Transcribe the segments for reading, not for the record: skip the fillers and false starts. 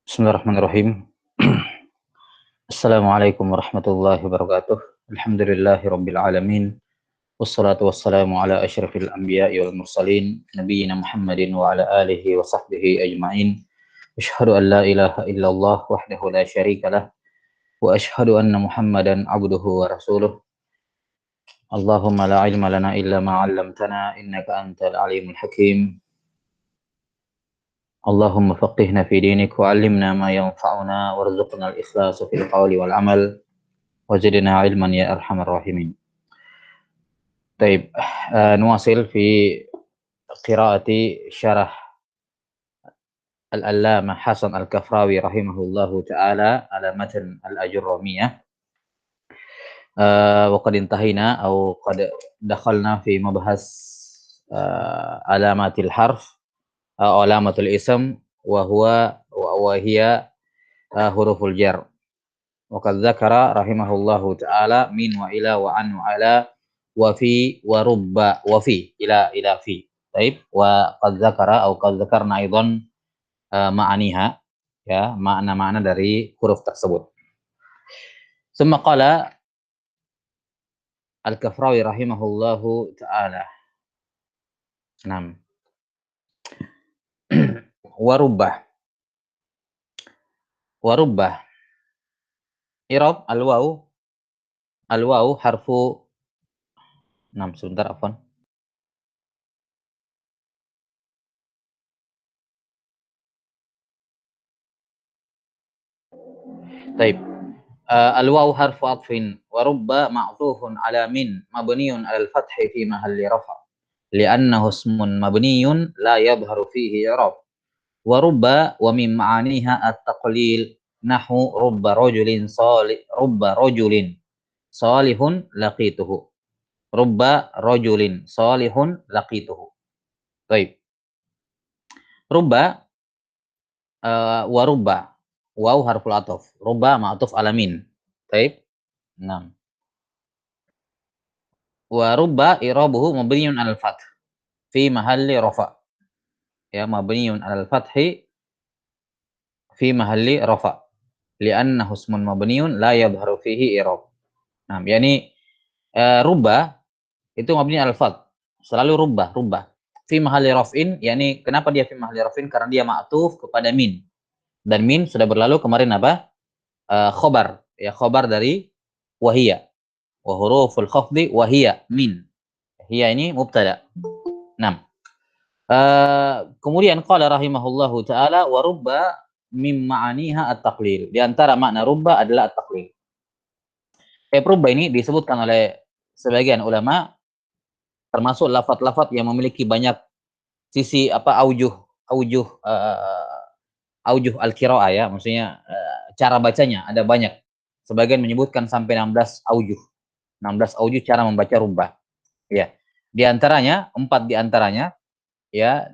Bismillahirrahmanirrahim. Assalamualaikum warahmatullahi wabarakatuh. Alhamdulillahirabbil alamin. Wassalatu wassalamu ala asyrafil anbiya'i wal mursalin nabiyyina Muhammadin wa ala alihi wa sahbihi ajma'in. Asyhadu an la ilaha illallah wahdahu la syarika lah wa asyhadu anna Muhammadan abduhu wa rasuluh. Allahumma la ilma lana illa ma 'allamtana innaka antal alimul hakim. Allahumma faqihna fi dinik wa 'allimna ma yanfa'una warzuqna al-ikhlasa fil qawli wal 'amal. وزدنا علما يا أرحم الراحمين. طيب نواصل في قراءة شرح العلامة حسن الكفراوي رحمه الله تعالى على متن الأجرمية. وقد انتهينا أو قد دخلنا في مبحث علامات الحرف أو علامة الاسم وهي حروف الجر. وقد ذكر رحمه الله تعالى من وإلى وعن وعلى وفي ورب وفي إلى في. طيب وقد ذكر أو قد ذكرنا أيضا معانيها, ya, makna-makna dari huruf tersebut. ثم قال الكفراوي رحمه الله تعالى. نعم. ورب إعراب الواو حرف. نعم sebentar afwan. طيب الواو حرف عطف ورب معطوف على من مبني على الفتح في محل رفع لأنه اسم مبني لا يظهر فيه إعراب. ورب ومن معانيها التقليل نحو رب رجل صالح لقيته. رب رجل صالح لقيته. طيب رب ورب واو حرف العطف رب معطوف على من. طيب نعم. ورب إعرابه مبني على الفتح في محل رفع, ya, mabniun 'alal fathi fi mahalli rafa li'annahu ismun mabniun la yadhharu fihi i'rab. Nah, yakni rubba itu mabni 'alal fath, selalu rubba fi mahalli raf'in, yakni kenapa dia fi mahalli raf'in? Karena dia ma'tuf kepada min. Dan min sudah berlalu kemarin apa? Khobar, ya, khobar dari wahia. Wa huruful khafdi wahia min. Hiya ini mubtada. Nah, kemudian qala rahimahullahu taala wa rubba mim ma'aniha at-taqlil. Di antara makna rubba adalah at-taqlil. Rubba ini disebutkan oleh sebagian ulama termasuk lafaz-lafaz yang memiliki banyak sisi aujuh al-qiraah, ya, maksudnya cara bacanya ada banyak. Sebagian menyebutkan sampai 16 aujuh cara membaca rubba. Ya. Di antaranya 4 di antaranya, ya,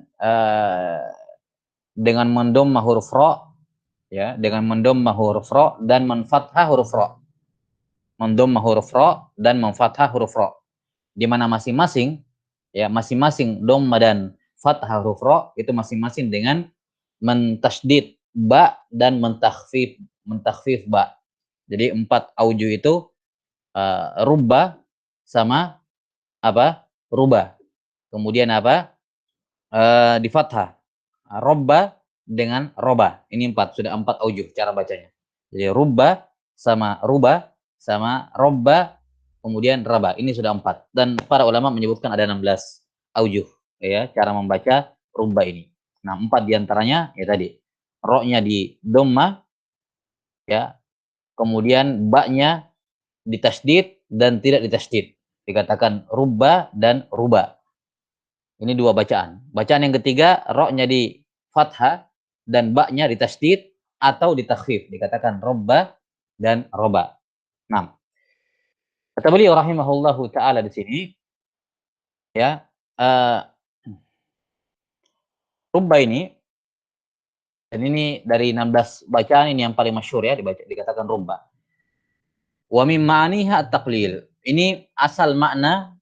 dengan mendomma huruf ra, ya, dengan mendomma huruf ra dan menfathah huruf ra. Mendomma huruf ra dan menfathah huruf ra. Di mana masing-masing domma dan fathah huruf ra itu masing-masing dengan mentasydid ba dan mentakhfif ba. Jadi 4 auju itu rubba sama apa? Ruba. Kemudian apa? Di fathah. Robba dengan roba. Ini 4, sudah 4 aujuh cara bacanya. Jadi rubba sama ruba sama robba kemudian raba. Ini sudah 4. Dan para ulama menyebutkan ada 16 aujuh, ya, cara membaca rubba ini. Nah, 4 diantaranya ya tadi. Ro-nya di dhamma, ya. Kemudian ba-nya ditasydid dan tidak ditasydid. Dikatakan rubba dan ruba. Ini 2 bacaan. Bacaan yang ketiga, ro-nya di fathah dan ba-nya ditasydid atau ditakhfif. Dikatakan robba dan roba. Nah, kata beliau rahimahullahu taala di sini, ya, rubba ini, dan ini dari 16 bacaan ini yang paling masyhur, ya, dikatakan rubba. Wa min ma'aniha at-taqlil. Ini asal makna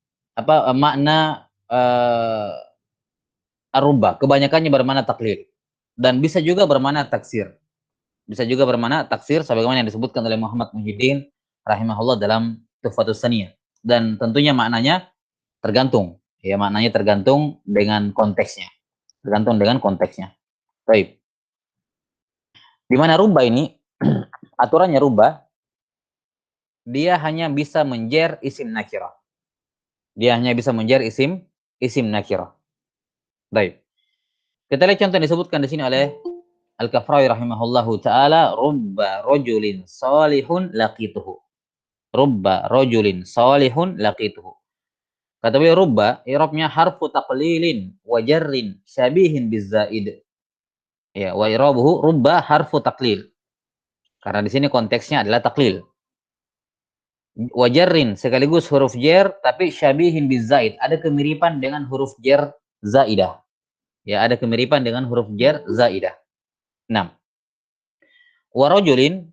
makna ar-rubba, kebanyakannya bermakna taklil dan bisa juga bermakna taksir. bisa juga bermakna taksir sebagaimana yang disebutkan oleh Muhammad Muhyiddin rahimahullah dalam Tuhfatus Saniyah. Dan tentunya maknanya tergantung, ya maknanya tergantung dengan konteksnya. Tergantung dengan konteksnya. Baik. Di mana rubah ini aturannya rubah dia hanya bisa menjer isim nakirah. Dia hanya bisa menjer isim nakirah. Baik. Kita lihat contoh yang disebutkan di sini oleh Al-Kafrawi rahimahullahu taala, rubba rajulin salihun laqituhu. Rubba rajulin salihun laqituhu. Kata beliau rubba i'rabnya harfu taqlilin wa jarrin syabihin bizaid. Ya, wa i'rabuhu rubba harfu taqlil. Karena di sini konteksnya adalah taklil. Wajarrin sekaligus huruf jer tapi syabihin bizaid, ada kemiripan dengan huruf jer zaidah. Ya, ada kemiripan dengan huruf jer zaidah. 6. Wa rajulin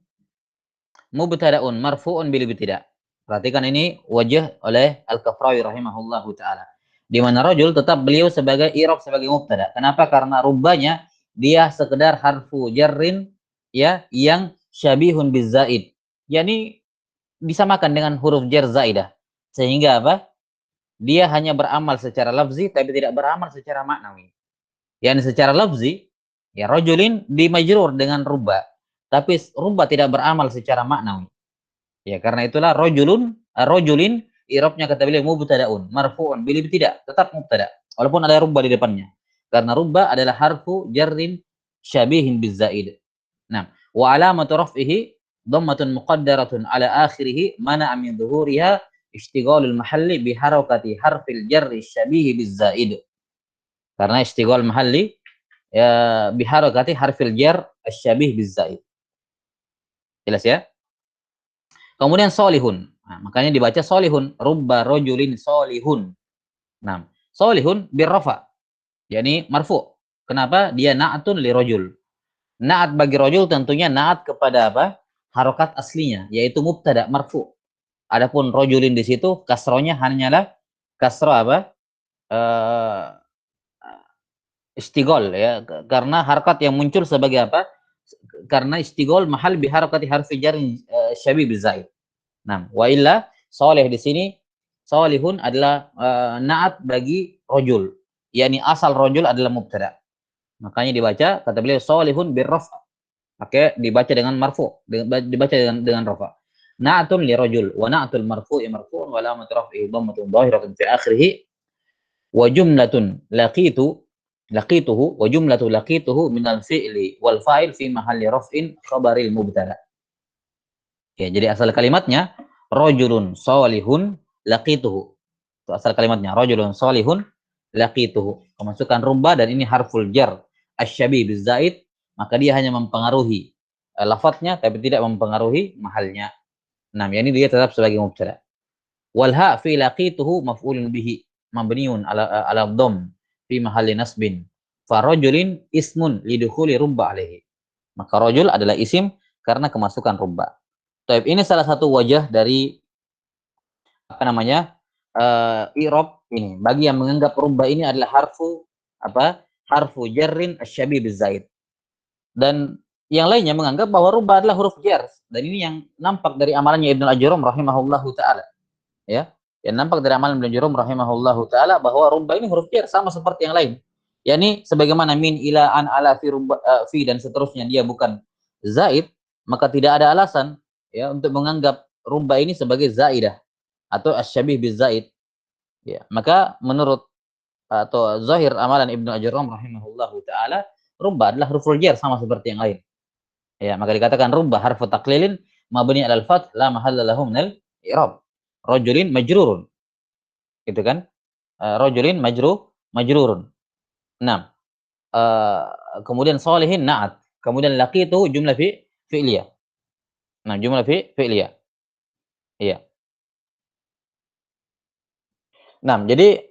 mubtada'un marfu'un bil ibtida'. Perhatikan ini wajah oleh Al-Kafrawi rahimahullahu taala. Di mana rajul tetap beliau sebagai i'rab sebagai mubtada. Kenapa? Karena rubahnya dia sekedar harfu jarrin ya yang syabihun bizaid. Yani disamakan dengan huruf jar zaidah. Sehingga apa? Dia hanya beramal secara lafzi tapi tidak beramal secara maknawi. Yani secara lafzi ya rajulin dimajrur dengan rubba, tapi rubba tidak beramal secara maknawi. Ya karena itulah rajulin i'rabnya kata beliau mubtadaun marfu'un bil ibtida, tetap mubtada walaupun ada rubba di depannya. Karena rubba adalah harfu jarrin syabihin bizaid. Nah, wa alamatu raf'ihi dhammatun muqaddaratun ala akhirih mana'a min dhuhuriha ishtighalul mahalli bi harakati harfil jarri syabihi bizaid. Karena ishtighal mahalli ya bi harakati harfil jar asyabih bizaid. Jelas ya? Kemudian solihun. Nah, makanya dibaca solihun. Rubba rojulin solihun. Nah, solihun birrafa. Yani marfu. Kenapa? Dia na'atun li rojul. Na'at bagi rojul tentunya na'at kepada apa? Harokat aslinya, yaitu mubtada marfu. Adapun rojulin di situ kasronya hanyalah kasro apa? Istigol ya, karena harokat yang muncul sebagai apa? Karena istigol mahal biharakati harfi jar syabih bizaid. Nah, wa illa soleh di sini solihun adalah naat bagi rojul, yakni asal rojul adalah mubtada. Makanya dibaca kata beliau solihun birraf, pakai dibaca dengan marfu, dibaca dengan rafa. Na'atun li rojul wa na'atul marfu'i marfu'un wa lamatu raf'ihi dhammatun dhahiratun fi akhirih wa jumlatun laqituhu wa jumlatu laqituhu minal fi'li wal fa'il fi mahalli raf'in khabaril mubtada. Ya, jadi asal kalimatnya rajulun salihun laqituhu. Itu asal kalimatnya rajulun salihun laqituhu. Kemasukan rubba dan ini harful jar asy-syabih bizaid, maka dia hanya mempengaruhi lafadznya tapi tidak mempengaruhi mahalnya. Nah, ini dia tetap sebagai mubtada. Wal ha fi laqituhu maf'ulun bihi mabniun ala dhamm fi mahalli nasbin. Fa rajulin ismun lidukhuli rubba alaihi. Maka rajul adalah isim karena kemasukan rubba. Taib, ini salah satu wajah dari apa namanya i'rab ini. Bagi yang menganggap rubba ini adalah harfu apa? Harfu jarrin asy-syabih bizaid. Dan yang lainnya menganggap bahwa rubba adalah huruf jar. Dan ini yang nampak dari amalannya Ibnu Al-Ajurrum rahimahullahu taala. Ya. Yang nampak dari amalan Ibnu Al-Ajurrum rahimahullahu taala bahwa rubba ini huruf jar sama seperti yang lain. Yani sebagaimana min ila an ala fi rubba fi dan seterusnya dia bukan zaid, maka tidak ada alasan ya untuk menganggap rubba ini sebagai zaidah atau asyabih bizaid. Ya, maka menurut atau zahir amalan Ibnu Ajurrum rahimahullahu taala, rubba adalah huruf jar sama seperti yang lain. Ya, maka dikatakan rubba harfu taqlilin mabni 'alal fath la mahalla lahu minal i'rab. Rajulin majrurun. Gitu kan? Rajulin majrurun. Nah, kemudian solihin na'at. Kemudian laqitu jumlah fi'liyah. Nah, jumlah fi'liyah. Iya. Nah, jadi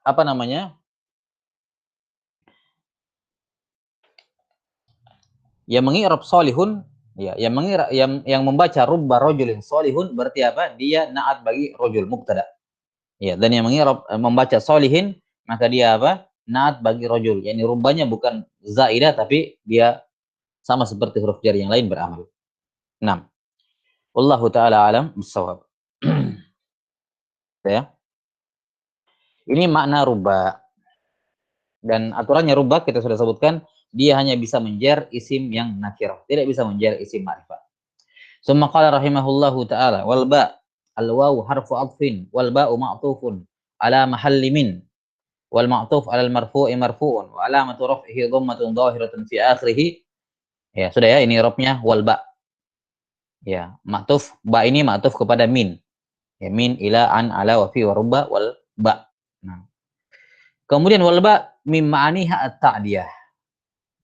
apa namanya? Yang mengi'rab solihun, ya, yang membaca rubba rajulin solihun berarti apa? Dia na'at bagi rajul mubtada. Ya, dan yang mengi'rab membaca solihin maka dia apa? Na'at bagi rajul. Yani rubbanya bukan zaidah tapi dia sama seperti huruf jar yang lain beramal. 6. Wallahu taala alam bissawab. Ya. Ini makna rubba. Dan aturannya rubba kita sudah sebutkan, dia hanya bisa menjer isim yang nakirah, tidak bisa menjer isim ma'rifah. Summa qala rahimahullahu taala wal ba al wawu harfu atfin wal ba'u ma'tufun ala mahalli min wal ma'tuf ala al marfu'i marfu'un wa alamatu raf'ihi dhammatun dhahiratun fi akhirih. Ya, sudah ya, ini robnya wal ba. Ya, ma'tuf ba ini ma'tuf kepada min. Ya, min ila an ala wa fi wa rubba wal ba. Nah. Kemudian wal ba mim ma'aniha at-ta'diyah.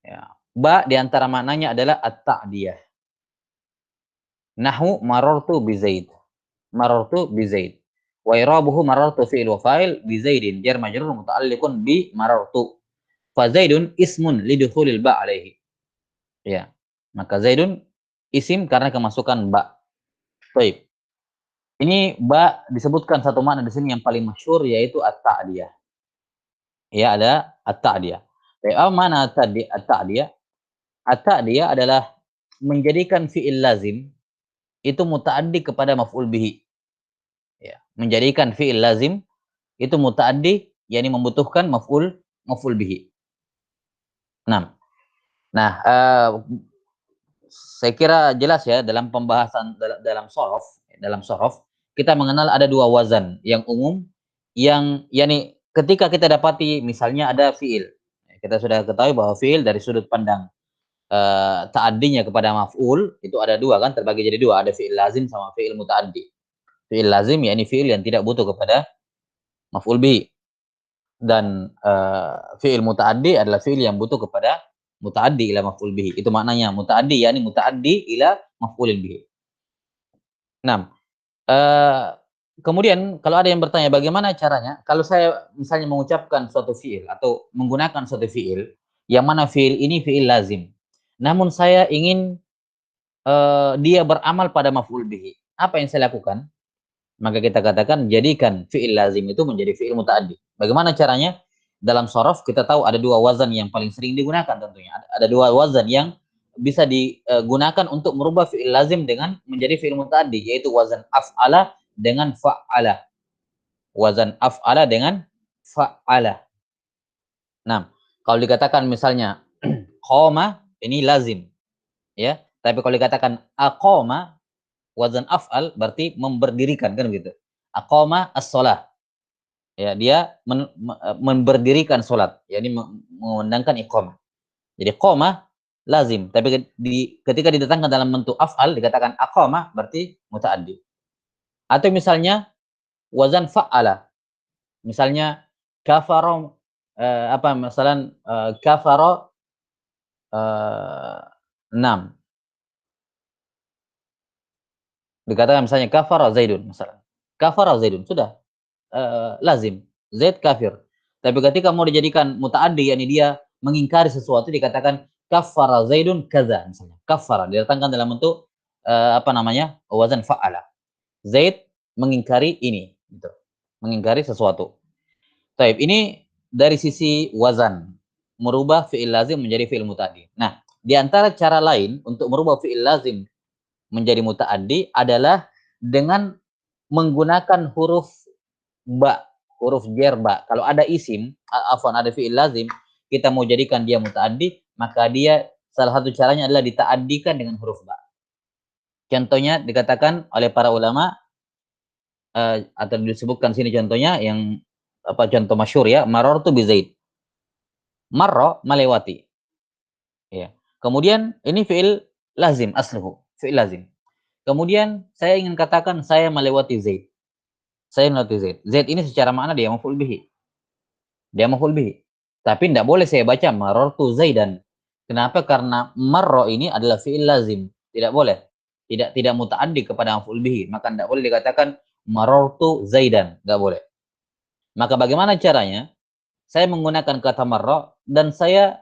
Ya. Ba di antara maknanya adalah at-ta'diyah. Nahu marartu bi Zaid. Marartu bi Zaid. Wa irabuhu marartu fi'il wa fa'il bi Zaidin jar majrur muta'alliqun bi marartu. Fa Zaidun ismun lidukhulil ba alaihi. Ya. Maka Zaidun isim karena kemasukan ba. Baik. Ini ba disebutkan satu makna di sini yang paling masyhur yaitu at-ta'diyah. Ya, ada at-ta'diyah. Apa mana at-ta'diyah? At-ta'diyah adalah menjadikan fi'il lazim itu muta'addi kepada maf'ul bihi. Ya, menjadikan fi'il lazim itu muta'addi, yakni membutuhkan maf'ul bihi. Nah, saya kira jelas ya dalam pembahasan dalam sorof kita mengenal ada dua wazan yang umum yang yakni ketika kita dapati misalnya ada fiil, kita sudah ketahui bahwa fiil dari sudut pandang ta'addinya kepada maf'ul itu ada dua kan, terbagi jadi dua, ada fiil lazim sama fiil muta'addi. Fiil lazim yakni fiil yang tidak butuh kepada maf'ul bihi, dan fiil muta'addi adalah fiil yang butuh kepada muta'addi ila maf'ul bihi. Itu maknanya muta'addi, yakni muta'addi ila maf'ulin bihi. Nah, kemudian kalau ada yang bertanya bagaimana caranya kalau saya misalnya mengucapkan suatu fiil atau menggunakan suatu fiil yang mana fiil ini fiil lazim, namun saya ingin dia beramal pada maf'ul bihi. Apa yang saya lakukan? Maka kita katakan jadikan fiil lazim itu menjadi fiil muta'addi. Bagaimana caranya? Dalam sorof kita tahu ada dua wazan yang paling sering digunakan tentunya. Ada dua wazan yang bisa digunakan untuk merubah fiil lazim dengan menjadi fiil muta'addi, yaitu wazan af'ala dengan fa'ala. Wazan af'ala dengan fa'ala. Nah, kalau dikatakan misalnya qoma ini lazim, ya. Tapi kalau dikatakan aqoma wazan af'al berarti memberdirikan kan begitu. Aqoma as-shalah. Ya, dia memberdirikan salat, yakni mengundangkan iqamah. Jadi qoma lazim, tapi ketika didatangkan dalam bentuk af'al dikatakan aqama berarti muta'addi. Atau misalnya wazan fa'ala. Misalnya kafara misalan kafara 6. Dikatakan misalnya kafara Zaidun misalnya. Kafara Zaidun sudah lazim, Zaid kafir. Tapi ketika mau dijadikan muta'addi, yakni dia mengingkari sesuatu, dikatakan kafara Zaidun kaza misalnya. Kafara didatangkan dalam bentuk wazan fa'ala. Zaid mengingkari ini, gitu. Mengingkari sesuatu. Taib, ini dari sisi wazan, merubah fi'il lazim menjadi fi'il muta'addi. Nah, di antara cara lain untuk merubah fi'il lazim menjadi muta'addi adalah dengan menggunakan huruf ba, huruf jar ba. Kalau ada isim, ada fi'il lazim, kita mau jadikan dia muta'addi, maka dia salah satu caranya adalah dita'addikan dengan huruf ba. Contohnya dikatakan oleh para ulama atau disebutkan sini contohnya yang contoh masyhur ya, marartu bi Zaid. Marra melewati. Ya. Kemudian ini fi'il lazim asluhu, fi'il lazim. Kemudian saya ingin katakan saya melewati Zaid. Saya melewati Zaid. Zaid ini secara makna dia maf'ul bihi. Dia maf'ul bihi. Tapi tidak boleh saya baca marartu Zaidan. Kenapa? Karena marra ini adalah fi'il lazim. Tidak boleh. Tidak muta'addi kepada maf'ul bihi. Maka tidak boleh dikatakan marartu Zaidan. Tidak boleh. Maka bagaimana caranya? Saya menggunakan kata marra dan saya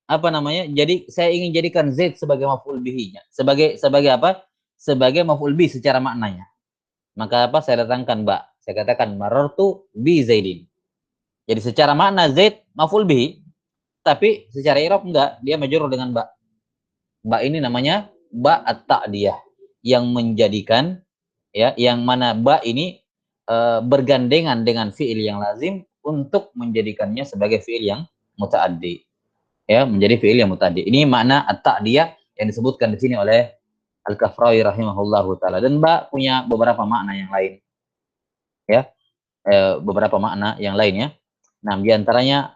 jadi saya ingin jadikan Zaid sebagai maf'ul bihi-nya. Sebagai apa? Sebagai maf'ul bihi secara maknanya. Maka saya datangkan ba. Saya katakan marartu bi Zaidin. Jadi secara makna Zaid maf'ul bihi, tapi secara i'rab enggak, dia majrur dengan ba. Ba ini namanya ba at-ta'diyah, yang menjadikan, ya, yang mana ba ini bergandengan dengan fiil yang lazim untuk menjadikannya sebagai fiil yang mutaaddi, ya, menjadi fiil yang mutaaddi. Ini makna at-ta'diyah yang disebutkan di sini oleh Al-Kafrawi rahimahullahu taala. Dan ba punya beberapa makna yang lain, ya, beberapa makna yang lainnya. Nah, di antaranya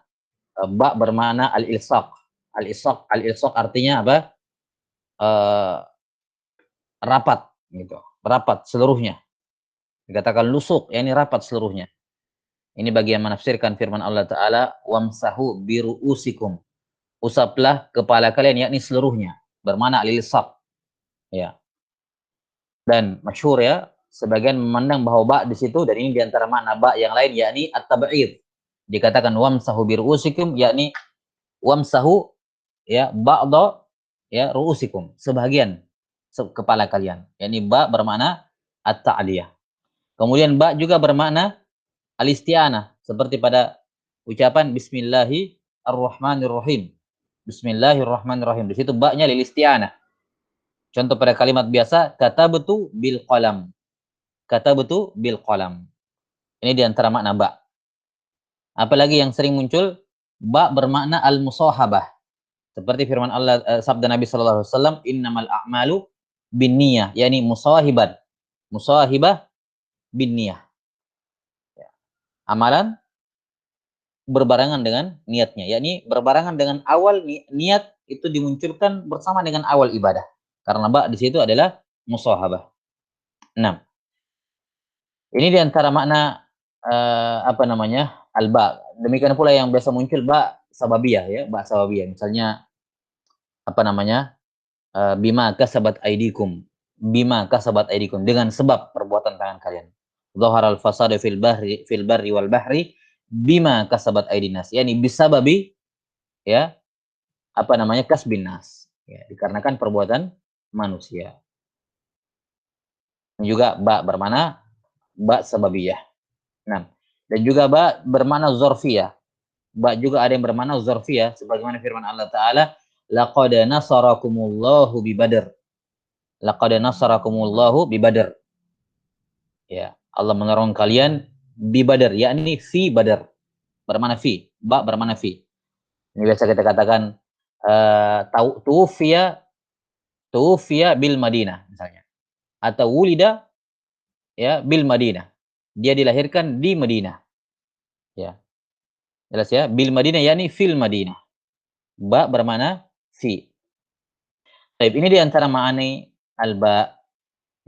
ba bermakna al-ilsaq. Al-ilsaq artinya apa? Eh, rapat, gitu. Rapat seluruhnya. Dikatakan lusuk, ya, ini rapat seluruhnya. Ini bagi yang menafsirkan firman Allah Ta'ala, wamsahu biru'usikum. Usaplah kepala kalian, yakni seluruhnya. Bermakna al-ilsaq. Ya. Dan masyhur, ya, sebagian memandang bahwa ba di situ, dan ini diantara makna ba yang lain, yakni at-tab'id. Dikatakan wamsahu biru'usikum, yakni wamsahu, ya, ba'da, ya, ru'usikum, sebagian kepala kalian. Yakni ba bermakna at-ta'diyah. Kemudian ba juga bermakna al-isti'anah, seperti pada ucapan Bismillahirrahmanirrahim. Bismillahirrahmanirrahim. Di situ ba-nya lil isti'anah. Contoh pada kalimat biasa, katabtu bil qalam. Katabtu bil qalam. Ini diantara makna ba. Apalagi yang sering muncul, ba bermakna al-musahabah. Seperti firman Allah, sabda Nabi sallallahu alaihi wasallam, innamal a'malu binniyah, yakni musahiban. Musahibah binniyah. Ya. Amalan berbarengan dengan niatnya, yakni berbarengan dengan awal niat itu dimunculkan bersama dengan awal ibadah. Karena ba di situ adalah musahabah. 6. Ini diantara makna apa namanya? Al-ba. Demikian pula yang biasa muncul ba sababiyah, ya, ba sababiyah. Misalnya apa namanya? Bima kasabat aidikum. Bima kasabat aidikum, dengan sebab perbuatan tangan kalian. Dhaharal fasadu fil barri wal bahri bima kasabat aidinas. Yani bisababi, ya, apa namanya? Kasbin nas. Ya, dikarenakan perbuatan manusia. Dan juga ba bermana ba sababiyah. Nah, dan juga ba bermana zorfiyah. Ba juga ada yang bermana zorfiyah, sebagaimana firman Allah Ta'ala, laqad nasarakumullahu bi Badr. Laqad nasarakumullahu bi Badr. Ya, Allah menolong kalian di Badr, yakni fi Badr. Bermana fi, ba bermana fi. Ini biasa kita katakan tufiya bil Madinah misalnya. Atau wulida, ya, bil Madinah. Dia dilahirkan di Madinah. Ya. Jelas, ya? Bil Madinah yakni fil Madinah. Ba bermana fi. Baik, ini di antara ma'ani al-ba.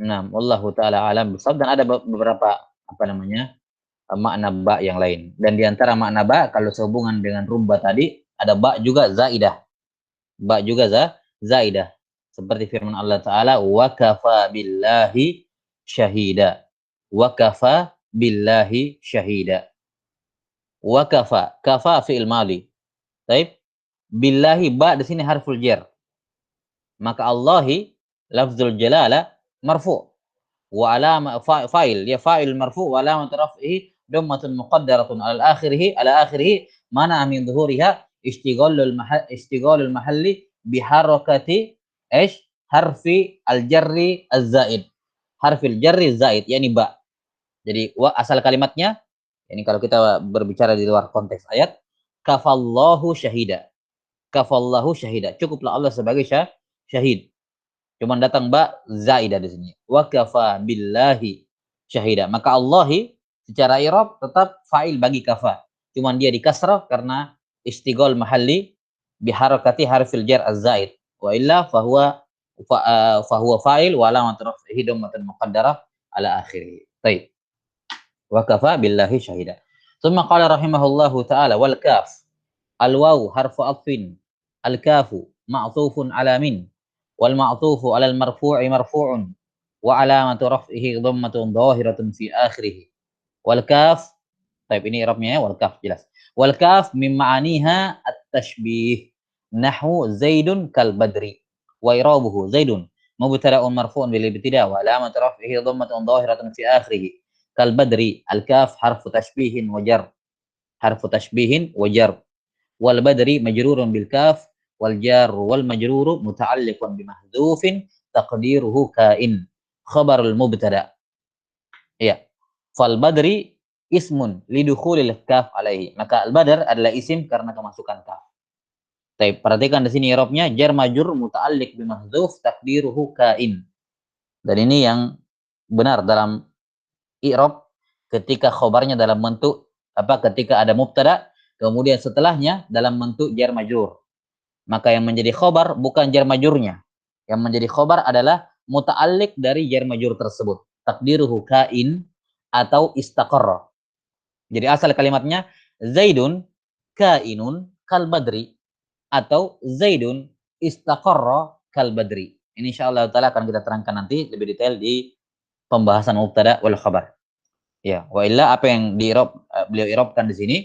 Nah, wallahu taala alam bisawab, dan ada beberapa apa namanya? Makna ba yang lain. Dan di antara makna ba kalau sehubungan dengan rubba tadi, ada ba juga zaidah. Ba juga zaidah. Seperti firman Allah Ta'ala, wa kafa billahi syahida. Wa kafa billahi syahida. Wa kafa, kafa fi'il madi. Baik. Billahi, ba di sini harful jar. Maka Allahi lafzul jalala marfu. Wa alama fa'il, ya, fa'il marfu wa alamat raf'ihi dhammatun muqaddaratun ala akhirih mana min dhuhuriha ishtighalul mahalli biharakati harfi al-jarri az-zaid. Harfil jarri zaid, yakni ba. Jadi asal kalimatnya, ini kalau kita berbicara di luar konteks ayat, kafallahu syahida. Kafallahu syahida. Cukuplah Allah sebagai syahid. Cuman datang ba zaidah di sini. Wa kafa billahi syahida. Maka Allahi secara i'rab tetap fa'il bagi kafa. Cuman dia dikasrah karena istighol mahalli biharakati harfil jar az-zaid. Wa illa fahuwa fa'il wa alamat raf'ihi dhammatan muqaddarah ala akhirih. Baik. Wa kafa billahi syahida. Tsumma qala rahimahullahu taala wal kaf. Al waw harfu atfin. Al kafu ma'tufun ala min. Wal ma'tufu 'alal marfu'i marfu'un wa 'alamatu raf'ihi dhammatun dhahiratun fi akhirih. Wal kaf, baik, ini i'rabnya, ya, wal kaf jelas. Wal kaf min ma'aniha at-tashbih. Nahwu Zaidun kal badri. Wa i'rabuhu Zaidun mubtada'un marfu'un bil ibtida' wa 'alamatu raf'ihi dhammatun dhahiratun fi akhirih. Kal badri, al kaf harfu tashbihin wa jar. Harfu tashbihin wa jar. Wal badri majrurun bil kaf wal jar wal majrur muta'alliqun bimahdhufin taqdiruhu kain khabarul mubtada. Ya. Fal badri ismun lidukhulil kaf alaihi. Maka al badr adalah isim karena kemasukan kaf. Baik, perhatikan di sini i'rabnya jar majrur muta'alliq bimahdhuf taqdiruhu kain. Dan ini yang benar dalam i'rab ketika khobarnya dalam bentuk ketika ada mubtada kemudian setelahnya dalam bentuk jar majrur. Maka yang menjadi khobar bukan jar majrurnya. Yang menjadi khobar adalah muta'alliq dari jar majrur tersebut. Takdiruhu kain atau istaqarra. Jadi asal kalimatnya Zaidun kainun kal badri atau Zaidun istaqarra kal badri. Ini insyaallah taala akan kita terangkan nanti lebih detail di pembahasan mubtada wal khabar. Ya, wa illa apa yang beliau i'rabkan di sini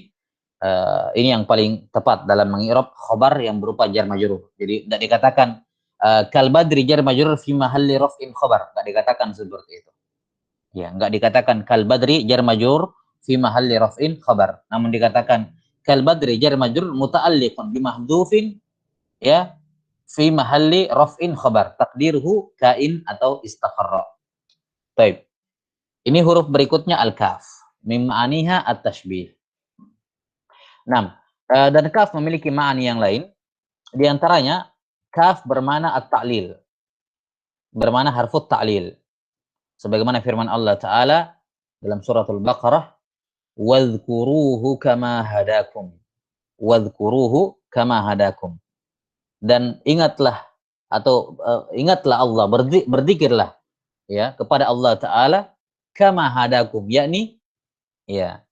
ini yang paling tepat dalam mengi'rab khabar yang berupa jar majrur. Jadi tidak dikatakan kal badri jar majrur fi mahalli raf'in khabar, tidak dikatakan seperti itu. Ya, enggak dikatakan kal badri jar majrur fi mahalli raf'in khabar, namun dikatakan kal badri jar majrur muta'alliqun bi mahdhufin ya fi mahalli raf'in khabar, taqdiruhu kain atau istaqarra. Baik. Ini huruf berikutnya al-kaf. Mim ma'aniha at-tashbih. 6. Dan kaf memiliki ma'ani yang lain. Di antaranya kaf bermana at-ta'lil. Bermana harfut ta'lil. Sebagaimana firman Allah Ta'ala dalam suratul Baqarah, "Wadhkuruhu kama hadakum." Wadhkuruhu kama hadakum. Dan ingatlah ingatlah Allah, berzikirlah ya kepada Allah Ta'ala kama hadakum, yakni ya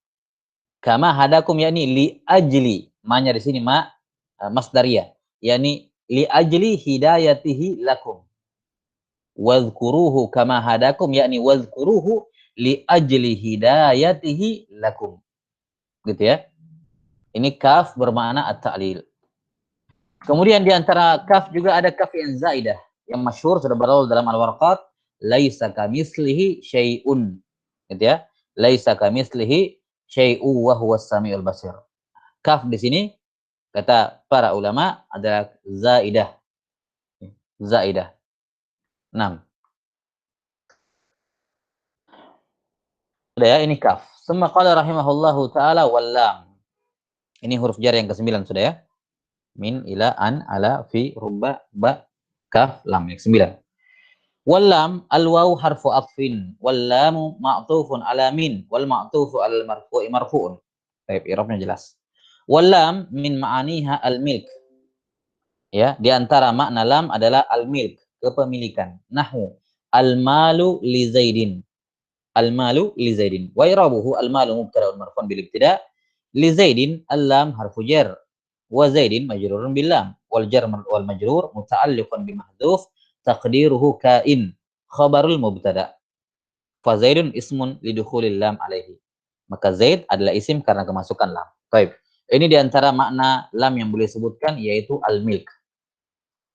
kama hadakum yakni li ajli, ma-nya di sini masdariyah, yakni li ajli hidayatihi lakum. Wadhkuruhu kama hadakum yakni wadhkuruhu li ajli hidayatihi lakum. Gitu ya. Ini kaf bermakna at-ta'lil. Kemudian di antara kaf juga ada kaf yang zaidah yang masyhur sudah berlalu dalam al-warqat, laisa kamitslihi syai'un. Gitu ya. Laisa kamitslihi syai'u wa huwas samiul basir. Kaf di sini kata para ulama adalah zaidah. Zaidah. 6. Sudah ya, ini kaf. Summa qala rahimahullahu taala wal lam. Ini huruf jar yang ke-9 sudah ya. Min, ila, an, ala, fi, rubba, ba, kaf, lam yang ke-9. Wal lam al waw harfu atfin wal lamu ma'tufun ala min wal ma'tufu al marfu'i marfu'un. Baik, i'rabnya jelas. Wal lam min ma'aniha al milk. Ya, di antara makna lam adalah al milk, kepemilikan. Nahwu al malu li Zaidin. Al malu li Zaidin. Wa i'rabuhu al malu mubtada'un marfu'un bil ibtida'. Li Zaidin al lam harfu jar. Wa Zaidin majrurun bil lam. Wal jar wal majrur muta'alliqun bi mahdhuf taqdiruhu kain khabarul mubtada. Fa Zaidun ismun lidukhulil lam alaihi. Maka Zaid adalah isim karena kemasukan lam. Baik. Ini di antara makna lam yang boleh sebutkan yaitu al milk.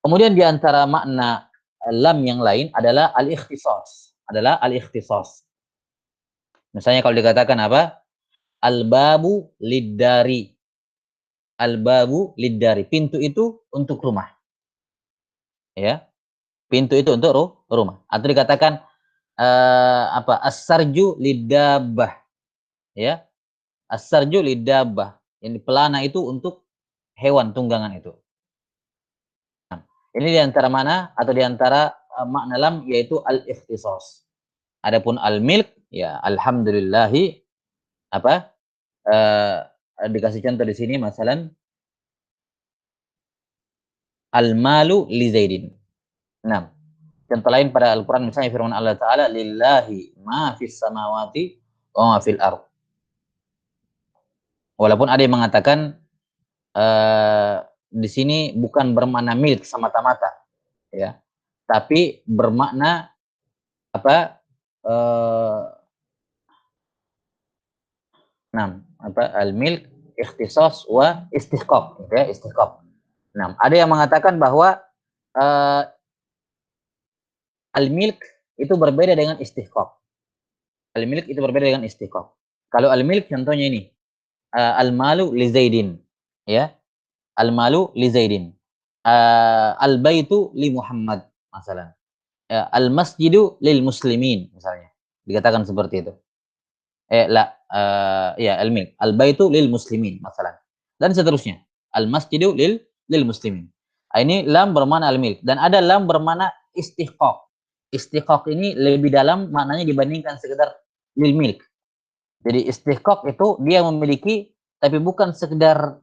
Kemudian di antara makna lam yang lain adalah al-ikhtisas. Adalah al-ikhtisas. Misalnya kalau dikatakan apa? Al-babu lid-dari. Al-babu lid-dari. Pintu itu untuk rumah. Ya. Pintu itu untuk rumah. Atau dikatakan as-sarju lid-dabbah. Ya. As-sarju lid-dabbah. Yang pelana itu untuk hewan tunggangan itu. Ini di antara mana atau di antara makna lam yaitu al-ikhtisas. Adapun al-milk ya alhamdulillahi apa? Dikasih contoh di sini masalan al-malu li Zaidin. Nah, contoh lain pada Al-Qur'an misalnya firman Allah Ta'ala lillahi ma fis samawati wa ma fil ardh. Walaupun ada yang mengatakan di sini bukan bermakna milik semata-mata ya, tapi bermakna apa? Al-milk, ikhtisas wa istihqaq, gitu ya, istihqaq. Nah, ada yang mengatakan bahwa al-milk itu berbeda dengan istihqaq. Al-milk itu berbeda dengan istihqaq. Kalau al-milk contohnya ini, al-malu li Zaidin, ya. Al-malu li Zaidin. al-baitu li Muhammad masalah. Al-masjidu lil muslimin misalnya. Dikatakan seperti itu. Ya al-milk. Al-baitu lil muslimin masalah. Dan seterusnya. Al-masjidu lil muslimin. Ini lam bermakna al-milk dan ada lam bermakna istihqaq. Istihqaq ini lebih dalam maknanya dibandingkan sekedar lil milk. Jadi istihqaq itu dia memiliki tapi bukan sekedar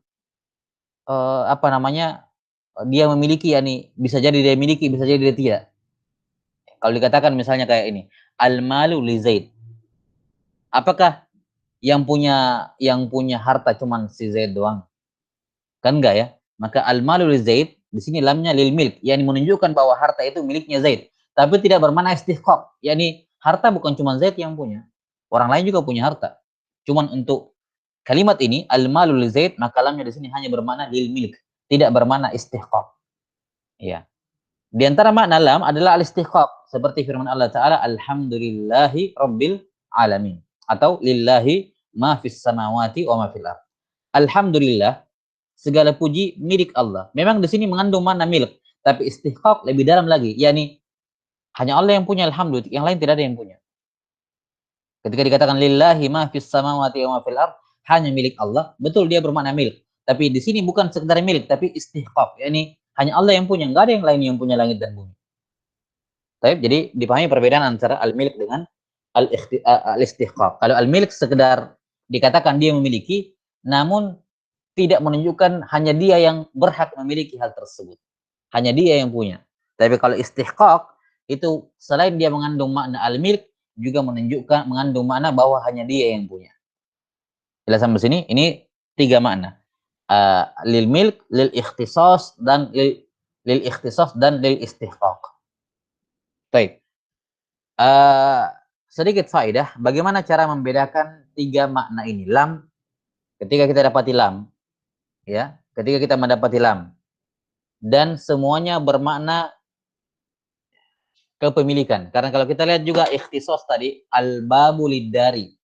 apa namanya dia memiliki, yakni bisa jadi dia miliki, bisa jadi dia tidak. Kalau dikatakan misalnya kayak ini, al-malu li Zaid. Apakah yang punya harta cuman si Zaid doang? Kan enggak ya? Maka al-malu li Zaid di sini lamnya lil milk, yakni menunjukkan bahwa harta itu miliknya Zaid, tapi tidak bermakna istihqaq, yakni harta bukan cuma Zaid yang punya. Orang lain juga punya harta. Cuman untuk kalimat ini al-malu li Zaid, maka lamnya di sini hanya bermakna lil milk, tidak bermakna istihqaq. Ya. Di antara makna lam adalah al-istihqaq, seperti firman Allah Ta'ala, alhamdulillahi rabbil alamin. Atau lillahi ma fis samawati wa ma fil ard. Alhamdulillah, segala puji milik Allah. Memang di sini mengandung makna milik, tapi istihqaq lebih dalam lagi, yakni hanya Allah yang punya alhamdulillah, yang lain tidak ada yang punya. Ketika dikatakan lillahi ma fis samawati wa ma fil ard, hanya milik Allah, betul dia bermakna milik. Tapi di sini bukan sekedar milik, tapi istihqaq, yakni hanya Allah yang punya, enggak ada yang lain yang punya langit dan bumi. Jadi dipahami perbedaan antara al-milk dengan al-istihqaq. Kalau al-milk sekedar dikatakan dia memiliki, namun tidak menunjukkan hanya dia yang berhak memiliki hal tersebut. Hanya dia yang punya. Tapi kalau istihqaq itu selain dia mengandung makna al-milk, juga mengandung makna bahwa hanya dia yang punya. Jelas sampai sini? Ini 3 makna. Lil milk, lil ikhtisas dan lil ikhtisas dan lil istihqaq. Baik. Sedikit faedah, bagaimana cara membedakan 3 makna ini. Lam, ketika kita dapati lam, ya, ketika kita mendapati lam, dan semuanya bermakna kepemilikan. Karena kalau kita lihat juga ikhtisos tadi, al-babu lidari,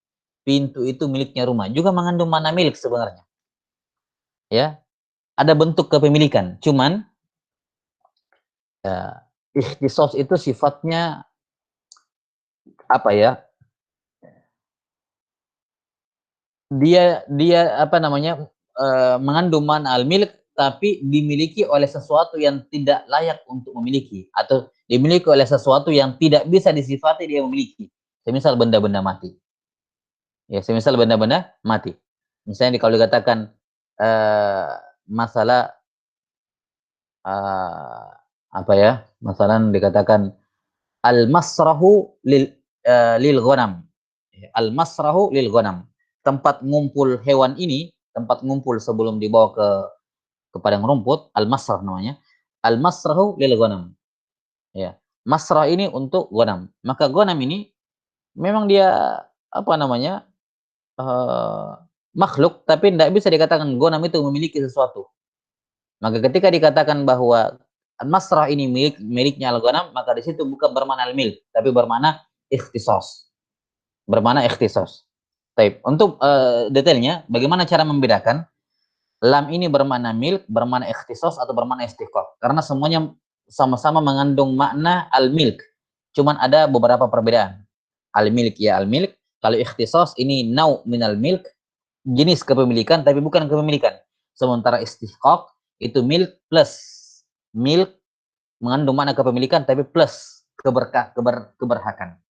pintu itu miliknya rumah, juga mengandung makna milik sebenarnya. Ya, ada bentuk kepemilikan. Cuman ya, ikhtisos itu sifatnya apa ya? Dia apa namanya? Mengandung makna al-milik tapi dimiliki oleh sesuatu yang tidak layak untuk memiliki atau dimiliki oleh sesuatu yang tidak bisa disifati dia memiliki. Semisal benda-benda mati. Ya, semisal benda-benda mati. Misalnya kalau dikatakan masalah apa ya? Masalah dikatakan al-masrahu lil ghanam. Al-masrahu lil ghanam. Tempat ngumpul hewan ini, tempat ngumpul sebelum dibawa ke padang rumput, al-masrah namanya. Al-masrahu lil ghanam. Ya. Masrah ini untuk ghanam. Maka ghanam ini memang dia apa namanya? Makhluk tapi tidak bisa dikatakan ghanam itu memiliki sesuatu. Maka ketika dikatakan bahwa masrah ini miliknya al-ghanam, maka di situ bukan bermakna al-milk, tapi bermakna ikhtisas. Bermakna ikhtisas. Baik, untuk detailnya bagaimana cara membedakan lam ini bermakna milk, bermakna ikhtisas atau bermakna istiqaq? Karena semuanya sama-sama mengandung makna al-milk. Cuman ada beberapa perbedaan. Al-milk ya al-milk, kalau ikhtisas ini nau minal milk, jenis kepemilikan tapi bukan kepemilikan. Sementara istiqaq itu milk plus milk mengandung makna kepemilikan tapi plus keberhakan.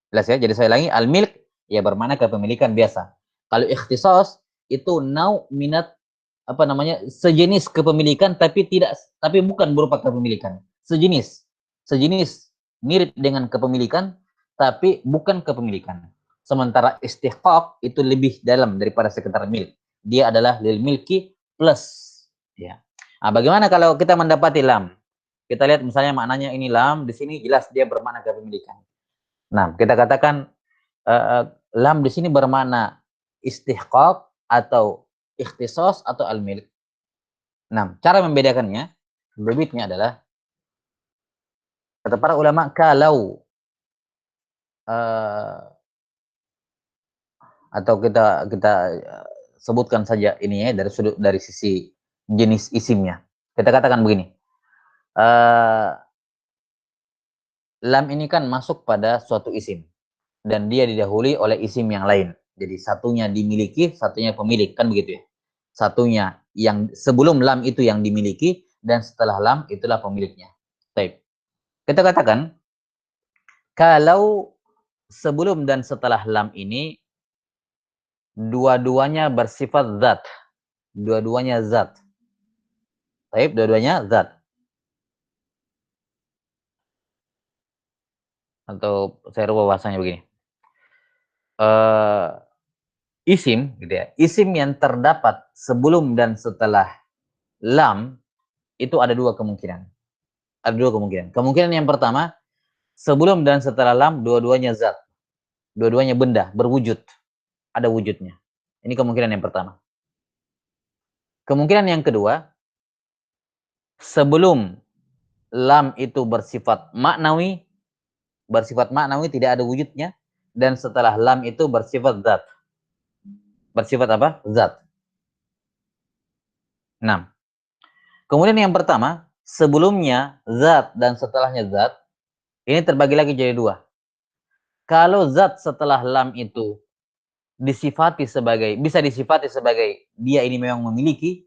Jelas ya? Jadi saya ulangi, al-milk ya bermakna kepemilikan biasa. Kalau ikhtisas itu nau minat apa namanya? Sejenis kepemilikan tapi bukan berupa kepemilikan. Sejenis mirip dengan kepemilikan tapi bukan kepemilikan. Sementara istihqaq itu lebih dalam daripada sekedar milk. Dia adalah lil milki plus ya. Nah, bagaimana kalau kita mendapati lam? Kita lihat misalnya maknanya ini lam, di sini jelas dia bermakna kepemilikan. Nah, kita katakan lam di sini bermakna istihqaq atau ikhtisas atau al-milk. Nah, cara membedakannya, bibitnya adalah kata para ulama kalau atau kita sebutkan saja ini ya dari sisi jenis isimnya. Kita katakan begini. Uh, lam ini kan masuk pada suatu isim dan dia didahului oleh isim yang lain. Jadi satunya dimiliki, satunya pemilik, kan begitu ya. Satunya yang sebelum lam itu yang dimiliki dan setelah lam itulah pemiliknya. Baik. Kita katakan kalau sebelum dan setelah lam ini dua-duanya bersifat zat. Dua-duanya zat. Baik, dua-duanya zat. Atau saya rubah bahasanya begini. Uh, isim gitu ya. Isim yang terdapat sebelum dan setelah lam itu ada dua kemungkinan. Ada dua kemungkinan. Kemungkinan yang pertama, sebelum dan setelah lam dua-duanya zat. Dua-duanya benda, berwujud. Ada wujudnya. Ini kemungkinan yang pertama. Kemungkinan yang kedua, sebelum lam itu bersifat maknawi tidak ada wujudnya, dan setelah lam itu bersifat zat. Bersifat apa? Zat. 6. Kemudian yang pertama, sebelumnya zat dan setelahnya zat, ini terbagi lagi jadi dua. Kalau zat setelah lam itu bisa disifati sebagai dia ini memang memiliki,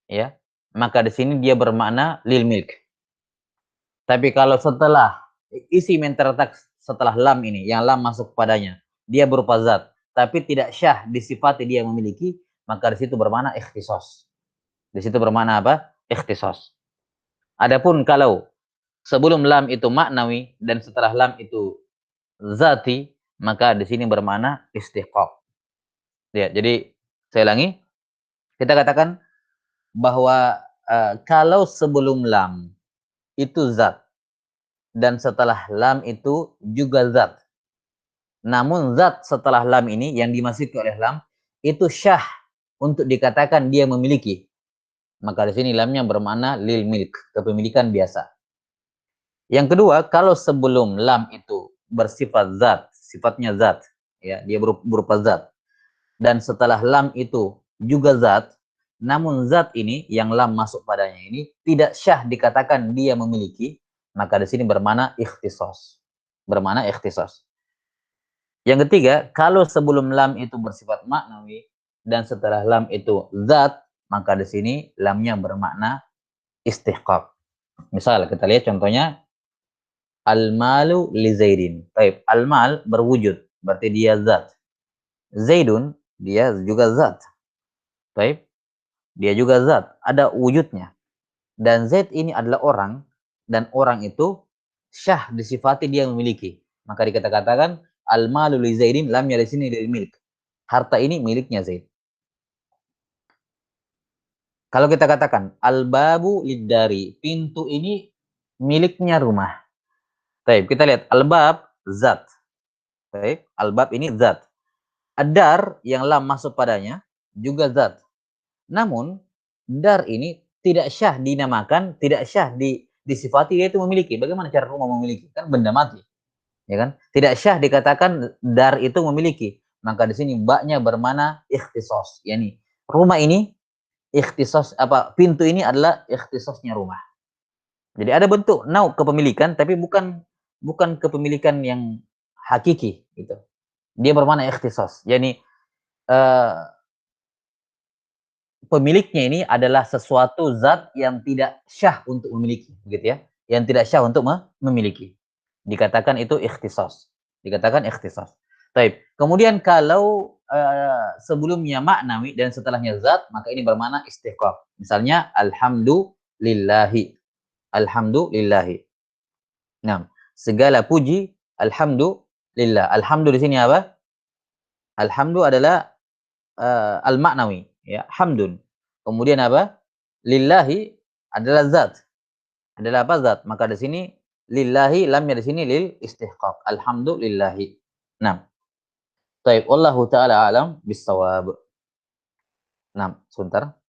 ya, maka di sini dia bermakna lil milk. Tapi kalau setelah isim yang terletak setelah lam ini, yang lam masuk padanya, dia berupa zat, tapi tidak syah disifati dia memiliki, maka di situ bermakna ikhtisos. Di situ bermakna apa? Ikhtisos. Adapun kalau sebelum lam itu maknawi dan setelah lam itu zati, maka di sini bermakna istiqaq. Ya, jadi saya ulangi, kita katakan bahwa kalau sebelum lam itu zat dan setelah lam itu juga zat. Namun zat setelah lam ini yang dimasuki oleh lam itu syah untuk dikatakan dia memiliki. Maka di sini lamnya bermakna lil milk, kepemilikan biasa. Yang kedua, kalau sebelum lam itu bersifat zat, sifatnya zat, ya, dia berupa zat. Dan setelah lam itu juga zat, namun zat ini yang lam masuk padanya ini tidak syah dikatakan dia memiliki, maka di sini bermakna ikhtisos. Bermakna ikhtisos. Yang ketiga, kalau sebelum lam itu bersifat maknawi dan setelah lam itu zat, maka di sini lamnya bermakna istihqaq. Misal kita lihat contohnya al-malu li Zaidin. Baik, al-mal berwujud, berarti dia zat. Zaidun dia juga zat. Baik, dia juga zat, ada wujudnya. Dan Zaid ini adalah orang dan orang itu syah disifati dia memiliki. Maka dikatakan al-malu li Zaidin lamnya di sini lil milik. Harta ini miliknya Zaid. Kalau kita katakan al-babu lid-dari, pintu ini miliknya rumah. Baik, kita lihat al-bab zat. Baik, al-bab ini zat. Ad-dar yang lam masuk padanya juga zat. Namun dar ini tidak syah dinamakan, tidak syah disifati yaitu memiliki. Bagaimana cara rumah memiliki? Kan benda mati, ya kan? Tidak syah dikatakan dar itu memiliki. Maka di sini baknya bermana ikhtisos. Yani rumah ini ikhtisos apa? Pintu ini adalah ikhtisosnya rumah. Jadi ada bentuk kepemilikan tapi bukan kepemilikan yang hakiki gitu. Dia bermana ikhtisos. Yani pemiliknya ini adalah sesuatu zat yang tidak syah untuk memiliki, gitu ya. Yang tidak syah untuk memiliki. Dikatakan itu ikhtisas. Dikatakan ikhtisas. Baik. Kemudian kalau sebelumnya maknawi dan setelahnya zat, maka ini bermakna istiqaq. Misalnya alhamdulillahi. Alhamdulillahi. Nah, segala puji alhamdulillah. Alhamdu di sini apa? Alhamdu adalah al-maknawi, ya, hamdun. Kemudian apa? Lillahi adalah zat. Adalah apa? Zat. Maka di sini lillahi lamnya di sini lil istihqaq. Alhamdulillahi. Nah, baik, wallahu taala alam bisawab. Nah, sebentar.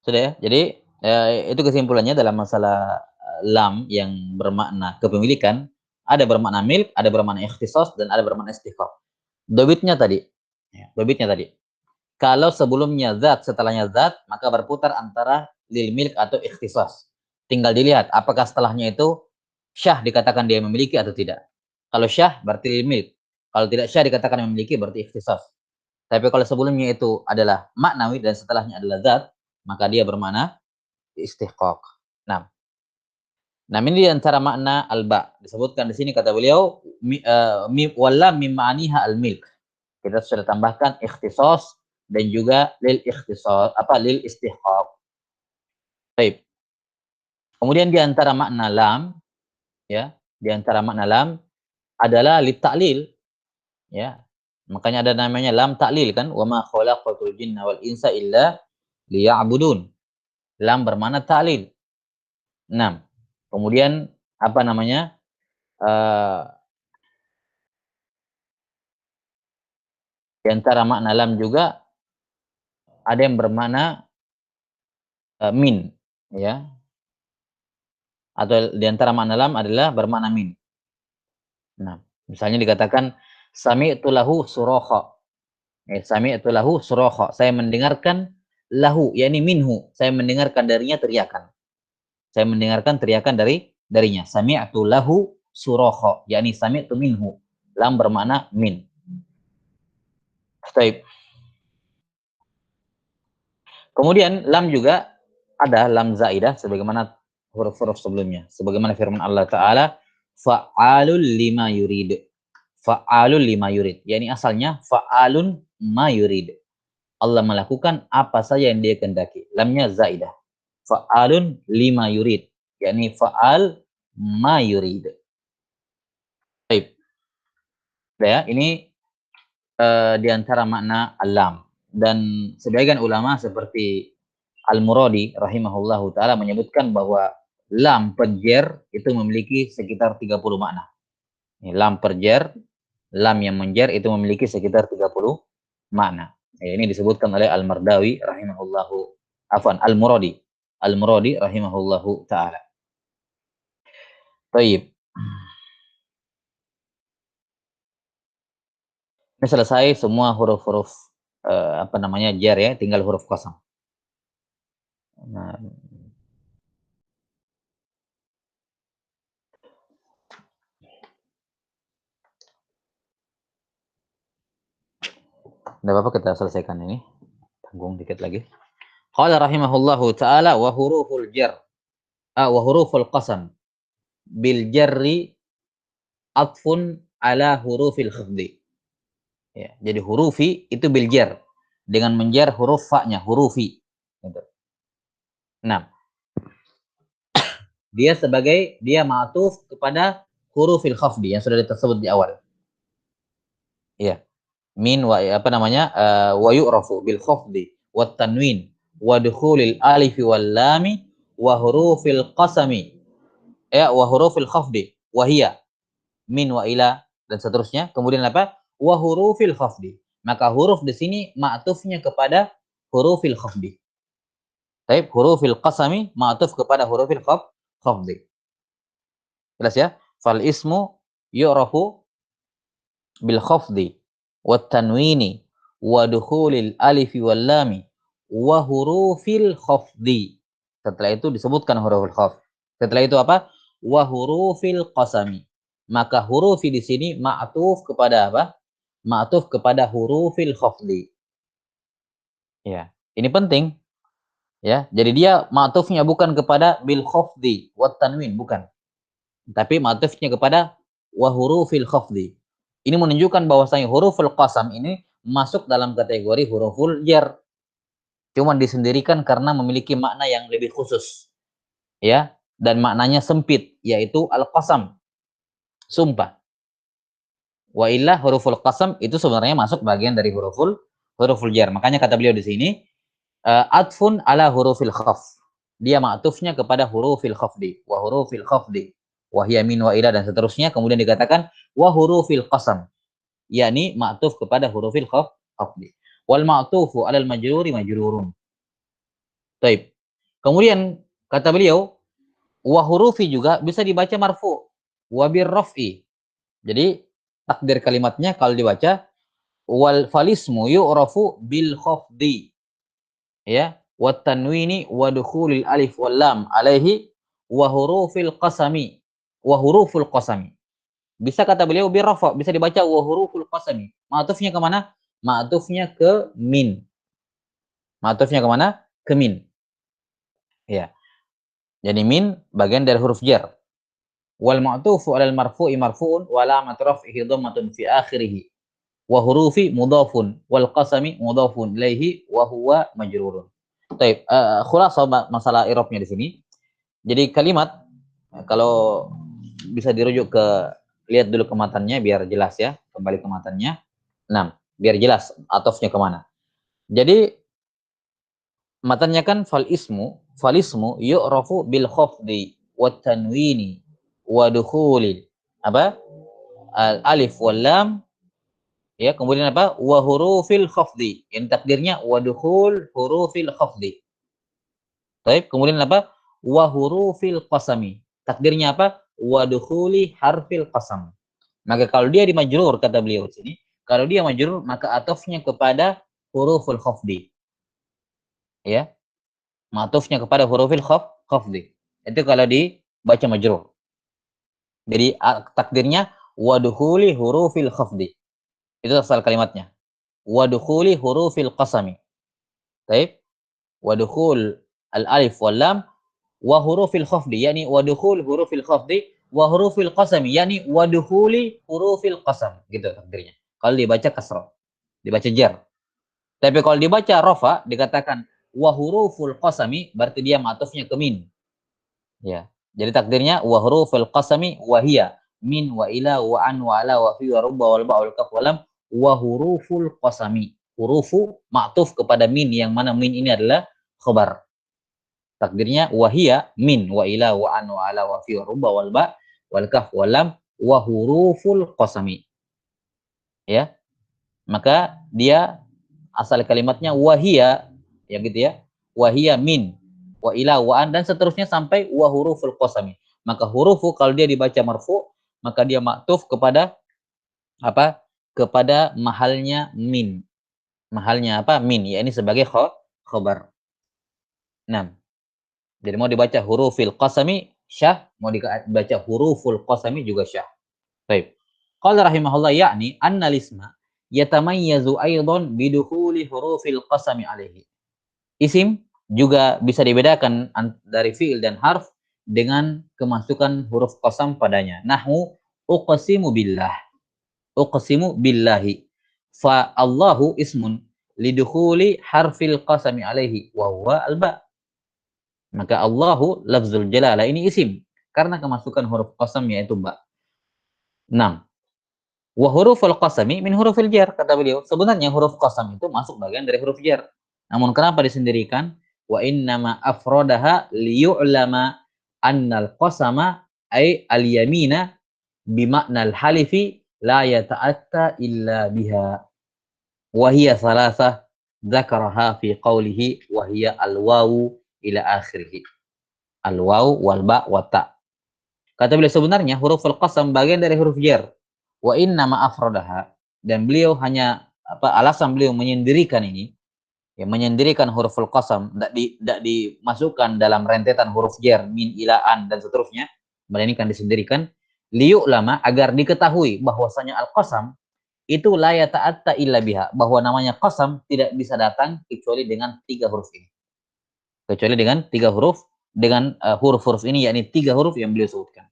Sudah ya? Jadi itu kesimpulannya dalam masalah lam yang bermakna kepemilikan, ada bermakna milk, ada bermakna ikhtisas, dan ada bermakna istiqaq. Dobitnya tadi, ya, dobitnya tadi. Kalau sebelumnya zat, setelahnya zat, maka berputar antara lil milk atau ikhtisas. Tinggal dilihat apakah setelahnya itu syah dikatakan dia memiliki atau tidak. Kalau syah berarti lil milk. Kalau tidak syah dikatakan memiliki berarti ikhtisas. Tapi kalau sebelumnya itu adalah maknawi dan setelahnya adalah zat, maka dia bermakna istiqaq. Nah, ini di antara makna al-ba. Disebutkan di sini kata beliau walla mim ma'aniha al-milk. Kita sudah tambahkan ikhtisas dan juga lil ikhtisas lil istihqaq. Baik. Kemudian di antara makna lam ya, di antara makna lam adalah lit ta'lil ya. Makanya ada namanya lam ta'lil kan, wa ma khalaqatul jinna wal insa illa liya'budun. Lam bermakna ta'lil. Nah, kemudian apa namanya? Di antara makna lam juga ada yang bermakna min ya. Atau di antara makna lam adalah bermakna min. Nah, misalnya dikatakan sami'tu lahu surokha. Sami'tu lahu surokha. Saya mendengarkan lahu, yakni minhu. Saya mendengarkan darinya teriakan. Saya mendengarkan teriakan darinya. Sami'tu lahu surokha, yakni sami'tu minhu. Lam bermakna min. Baik. Kemudian lam juga ada lam zaidah sebagaimana huruf-huruf sebelumnya. Sebagaimana firman Allah Ta'ala, fa'alul lima yurid. Fa'alul lima yurid. Yani asalnya fa'alun ma yurid. Allah melakukan apa saja yang dia kehendaki. Lamnya zaidah. Fa'alun lima yurid. Yani fa'al ma yurid. Baik. Ya, ini di antara makna alam. Dan sebagian ulama seperti Al-Muradi rahimahullahu taala menyebutkan bahwa lam penjer itu memiliki sekitar 30 makna. Lam penjer, lam yang menjer itu memiliki sekitar 30 makna. Ini disebutkan oleh Al-Mardawi rahimahullahu Al-Muradi. Al-Muradi rahimahullahu taala. Baik. Ini selesai semua huruf-huruf jar ya, tinggal huruf kosong. Nah, tidak apa-apa kita selesaikan ini. Tanggung dikit lagi. Qala rahimahullahu taala wa huruful jar wa huruful qasam bil jarri atfun ala hurufil khafdi. Ya, jadi hurufi itu bil jar dengan menjar huruf fa-nya, hurufi. Gitu. Nah, dia ma'tuf kepada hurufil khafdi yang sudah disebut di awal. Ya. Min wa wa yu'rafu bil khafdi wat tanwin wa dukhulil alif wal lami wa hurufil qasami wa hurufil khafdi wa hiya min wa ila dan seterusnya. Kemudian apa? Wa hurufil khafdi. Maka huruf di sini ma'tufnya kepada hurufil khafdi. Baik, hurufil qasami ma'tuf kepada hurufil khafdi. Jelas ya? Fal ismu yu'rafu bil khafdi wat tanwini wa dukhulil alif wal lami wa hurufil khafdi. Setelah itu disebutkan hurufil khafd. Setelah itu apa? Wa hurufil qasami. Maka hurufi di sini ma'tuf kepada apa? Ma'tuf kepada hurufil khafdi. Ya, ini penting. Ya, jadi dia ma'tufnya bukan kepada bil khafdi wat tanwin, bukan. Tapi ma'tufnya kepada wa hurufil khafdi. Ini menunjukkan bahwasanya huruful qasam ini masuk dalam kategori huruful jar. Cuma disendirikan karena memiliki makna yang lebih khusus. Ya, dan maknanya sempit, yaitu al-qasam. Sumpah. Wa illa huruful qasam itu sebenarnya masuk bagian dari huruful jar. Makanya kata beliau di sini atfun ala hurufil khaf. Dia ma'tufnya kepada hurufil khafdi, wa hurufil khafdi, wa hiya min wa ila dan seterusnya. Kemudian dikatakan wa hurufil qasam, yakni ma'tuf kepada hurufil khafdi. Wal ma'tufu alal majruri majrurun. Baik. Kemudian kata beliau, wa hurufi juga bisa dibaca marfu, wa birraf'i. Jadi takdir kalimatnya kalau dibaca wal falismu yu'rafu bil khafdi, ya, wa tanwini wa dukhulil alif wal lam alaihi wa hurufil qasami, wa huruful qasami. Bisa kata beliau birrafa, bisa dibaca wa huruful qasami. Ma'tufnya ke mana? Ma'tufnya ke min. Ma'tufnya ke mana? Ke min. Ya. Jadi min bagian dari huruf jar. Wal ma'tufu 'alal marfu'i marfu'un wa alamat raf'ihi dhammatun fi akhirih. Wa hurufi mudhafun wal qasami mudhafun ilaihi wa huwa majrurun. Baik, khulasah masalah i'rabnya di sini. Jadi kalimat kalau bisa dirujuk ke lihat dulu ke matanya biar jelas ya, kembali ke matanya. Nah, biar jelas atofnya kemana. Jadi matanya kan fal ismu yu'rafu bil khafdi wat tanwini wa dukhulil apa? Al alif wal lam, ya, kemudian apa? Wa hurufil khafdi. Yang takdirnya wa dukhul hurufil khafdi. Baik, kemudian apa? Wa hurufil qasami. Takdirnya apa? Wa dukhuli harfil qasam. Maka kalau dia di majrur kata beliau sini, kalau dia majrur maka atofnya kepada huruful khafdi. Ya, matufnya kepada hurufil khafdi. Itu kalau dibaca majrur. Jadi takdirnya wa dukhuli hurufil khafdi. Itu asal kalimatnya. Wa dukhuli hurufil qasami. Baik. Wa dukhul al alif wal lam wa hurufil khafdi, yani wa dukhul hurufil khafdi wa hurufil qasami, yani wa dukhuli hurufil qasam, gitu takdirnya. Kalau dibaca kasrah, dibaca jar. Tapi kalau dibaca rafa dikatakan wa huruful qasami, berarti dia ma'tufnya ke min. Ya. Jadi takdirnya wa huruful qasami wa hiya min wa ila wa an wa ala wa fi wa rubba wal ba wal kaf wa lam wa huruful qasami. Hurufu ma'tuf kepada min, yang mana min ini adalah khabar. Takdirnya wahia min wa ila wa an wa ala wa fi wa rubba wal ba wal kaf wal lam wa huruful qasami. Ya. Maka dia asal kalimatnya wahia, ya gitu ya. Wahia min wa ila wa an dan seterusnya sampai wa huruful qasami. Maka hurufu kalau dia dibaca marfu, maka dia maktuf kepada apa? Kepada mahalnya min. Mahalnya apa? Min, ya, ini sebagai khabar. 6. Jadi mau dibaca hurufil qasami syah, mau dibaca huruful qasami juga syah. Baik. Qala rahimahullah, yakni anna lisma yatamayyazu aidan bidukhuli hurufil qasami alaihi. Isim juga bisa dibedakan dari fiil dan harf dengan kemasukan huruf qasam padanya. Nahwu uqsimu billah. Uqsimu billahi. Fa Allahu ismun lidukhuli harfil qasami alaihi wa huwa al-ba. Maka Allahu lafzul jalalah ini isim karena kemasukan huruf qasam yaitu ba. 6. Wa huruful qasami min hurufil jar, kata beliau. Sebenarnya huruf qasam itu masuk bagian dari huruf jar. Namun kenapa disendirikan? Wa innama afradaha liyu'lama annal qasama ay al-yamina bima'nal halifi la yata'atta illa biha. Wa hiya thalathah dzakaraha fi qawlihi wa hiya al-wawu ila akhirih. Al-waw wal ba wa ta. Kata beliau sebenarnya huruf al-qasam bagian dari huruf jar. Wa inna ma afradaha, dan beliau hanya alasan beliau menyendirikan ini, ya, menyendirikan huruf al-qasam, tidak dimasukkan dalam rentetan huruf jar min ila an dan seterusnya, melainkan disendirikan liyu'lama, agar diketahui bahwasanya al-qasam itu la yata'atta illa biha, bahwa namanya qasam tidak bisa datang kecuali dengan 3 huruf ini. Kecuali dengan 3 huruf, dengan huruf-huruf ini, yakni 3 huruf yang beliau sebutkan.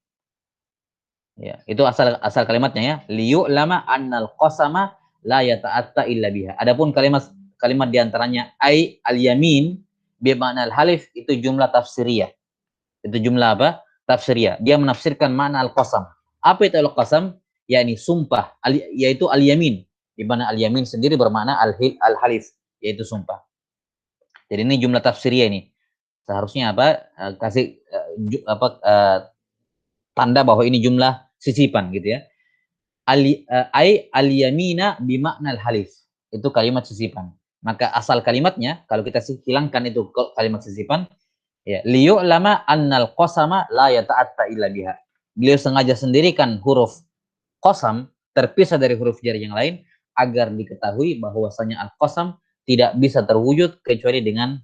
Ya, itu asal kalimatnya ya. Liyu'lama annal qasama la yata'atta illa biha. Adapun kalimat diantaranya ai al-yamin bi ma'na al-halif, itu jumlah tafsiriyah. Itu jumlah apa? Tafsiriyah. Dia menafsirkan makna al-qasam. Apa itu al-qasam? Yakni sumpah, yaitu al-yamin. Di mana al-yamin sendiri bermakna al-halif, yaitu sumpah. Jadi ini jumlah tafsiriyah ini. Seharusnya apa? Kasih tanda bahwa ini jumlah sisipan gitu ya. Al-yamina bimakna al-halif. Itu kalimat sisipan. Maka asal kalimatnya kalau kita hilangkan itu kalimat sisipan, Ya, liyu'lama annal qasama la yata'atta illa biha. Beliau sengaja sendirikan huruf qasam terpisah dari huruf jar yang lain agar diketahui bahwasanya al-qasam tidak bisa terwujud kecuali dengan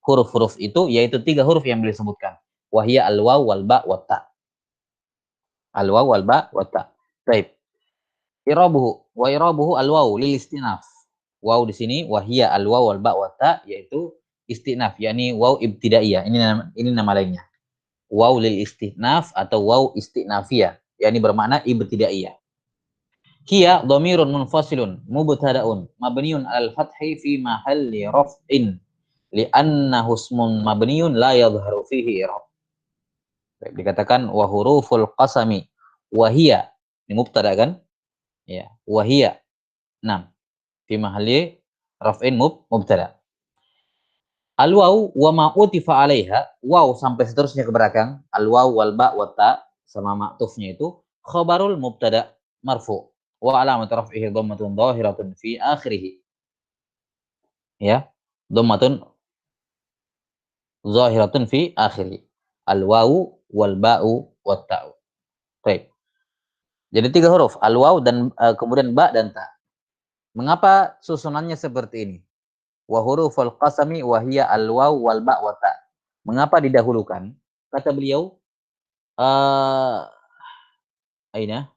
huruf-huruf itu, yaitu 3 huruf yang beliau sebutkan. Wahia al-waw wal ba wa ta. Al-waw wal ba wa ta. Baik. Irabuhu wa irabuhu al-waw lil istinaf. Waw di sini wahia al-waw wal ba wa ta, yaitu istinaf, yakni waw ibtidaiyah. Ini nama lainnya. Waw lil istinaf atau waw istinafiyah, yakni bermakna ibtidaiyah. Hiya dhamirun munfasilun mubtada'un mabniun al fathi fi mahalli raf'in li'annahu ismun mabniun la yadhharu fihi i'rab. Dikatakan wa huruful qasami wa hiya, ini mubtada kan? Ya, wa hiya. Nah, fi mahalli raf'in mubtada. Al waw wa ma utifa 'alaiha, waw sampai seterusnya ke belakang, al waw wal ba wa ta sama ma'tufnya itu khabarul mubtada marfu wa alamat raf'ihi dhammatun dhahiratun fi akhirih. Ya, dhammatun dhahiratun fi akhirih. Al waw wal ba'u wat ta'u. Baik. Jadi 3 huruf, al waw dan kemudian ba dan ta. Mengapa susunannya seperti ini? Wa huruful qasami wa hiya al waw wal ba wa ta. Mengapa didahulukan? Kata beliau, aina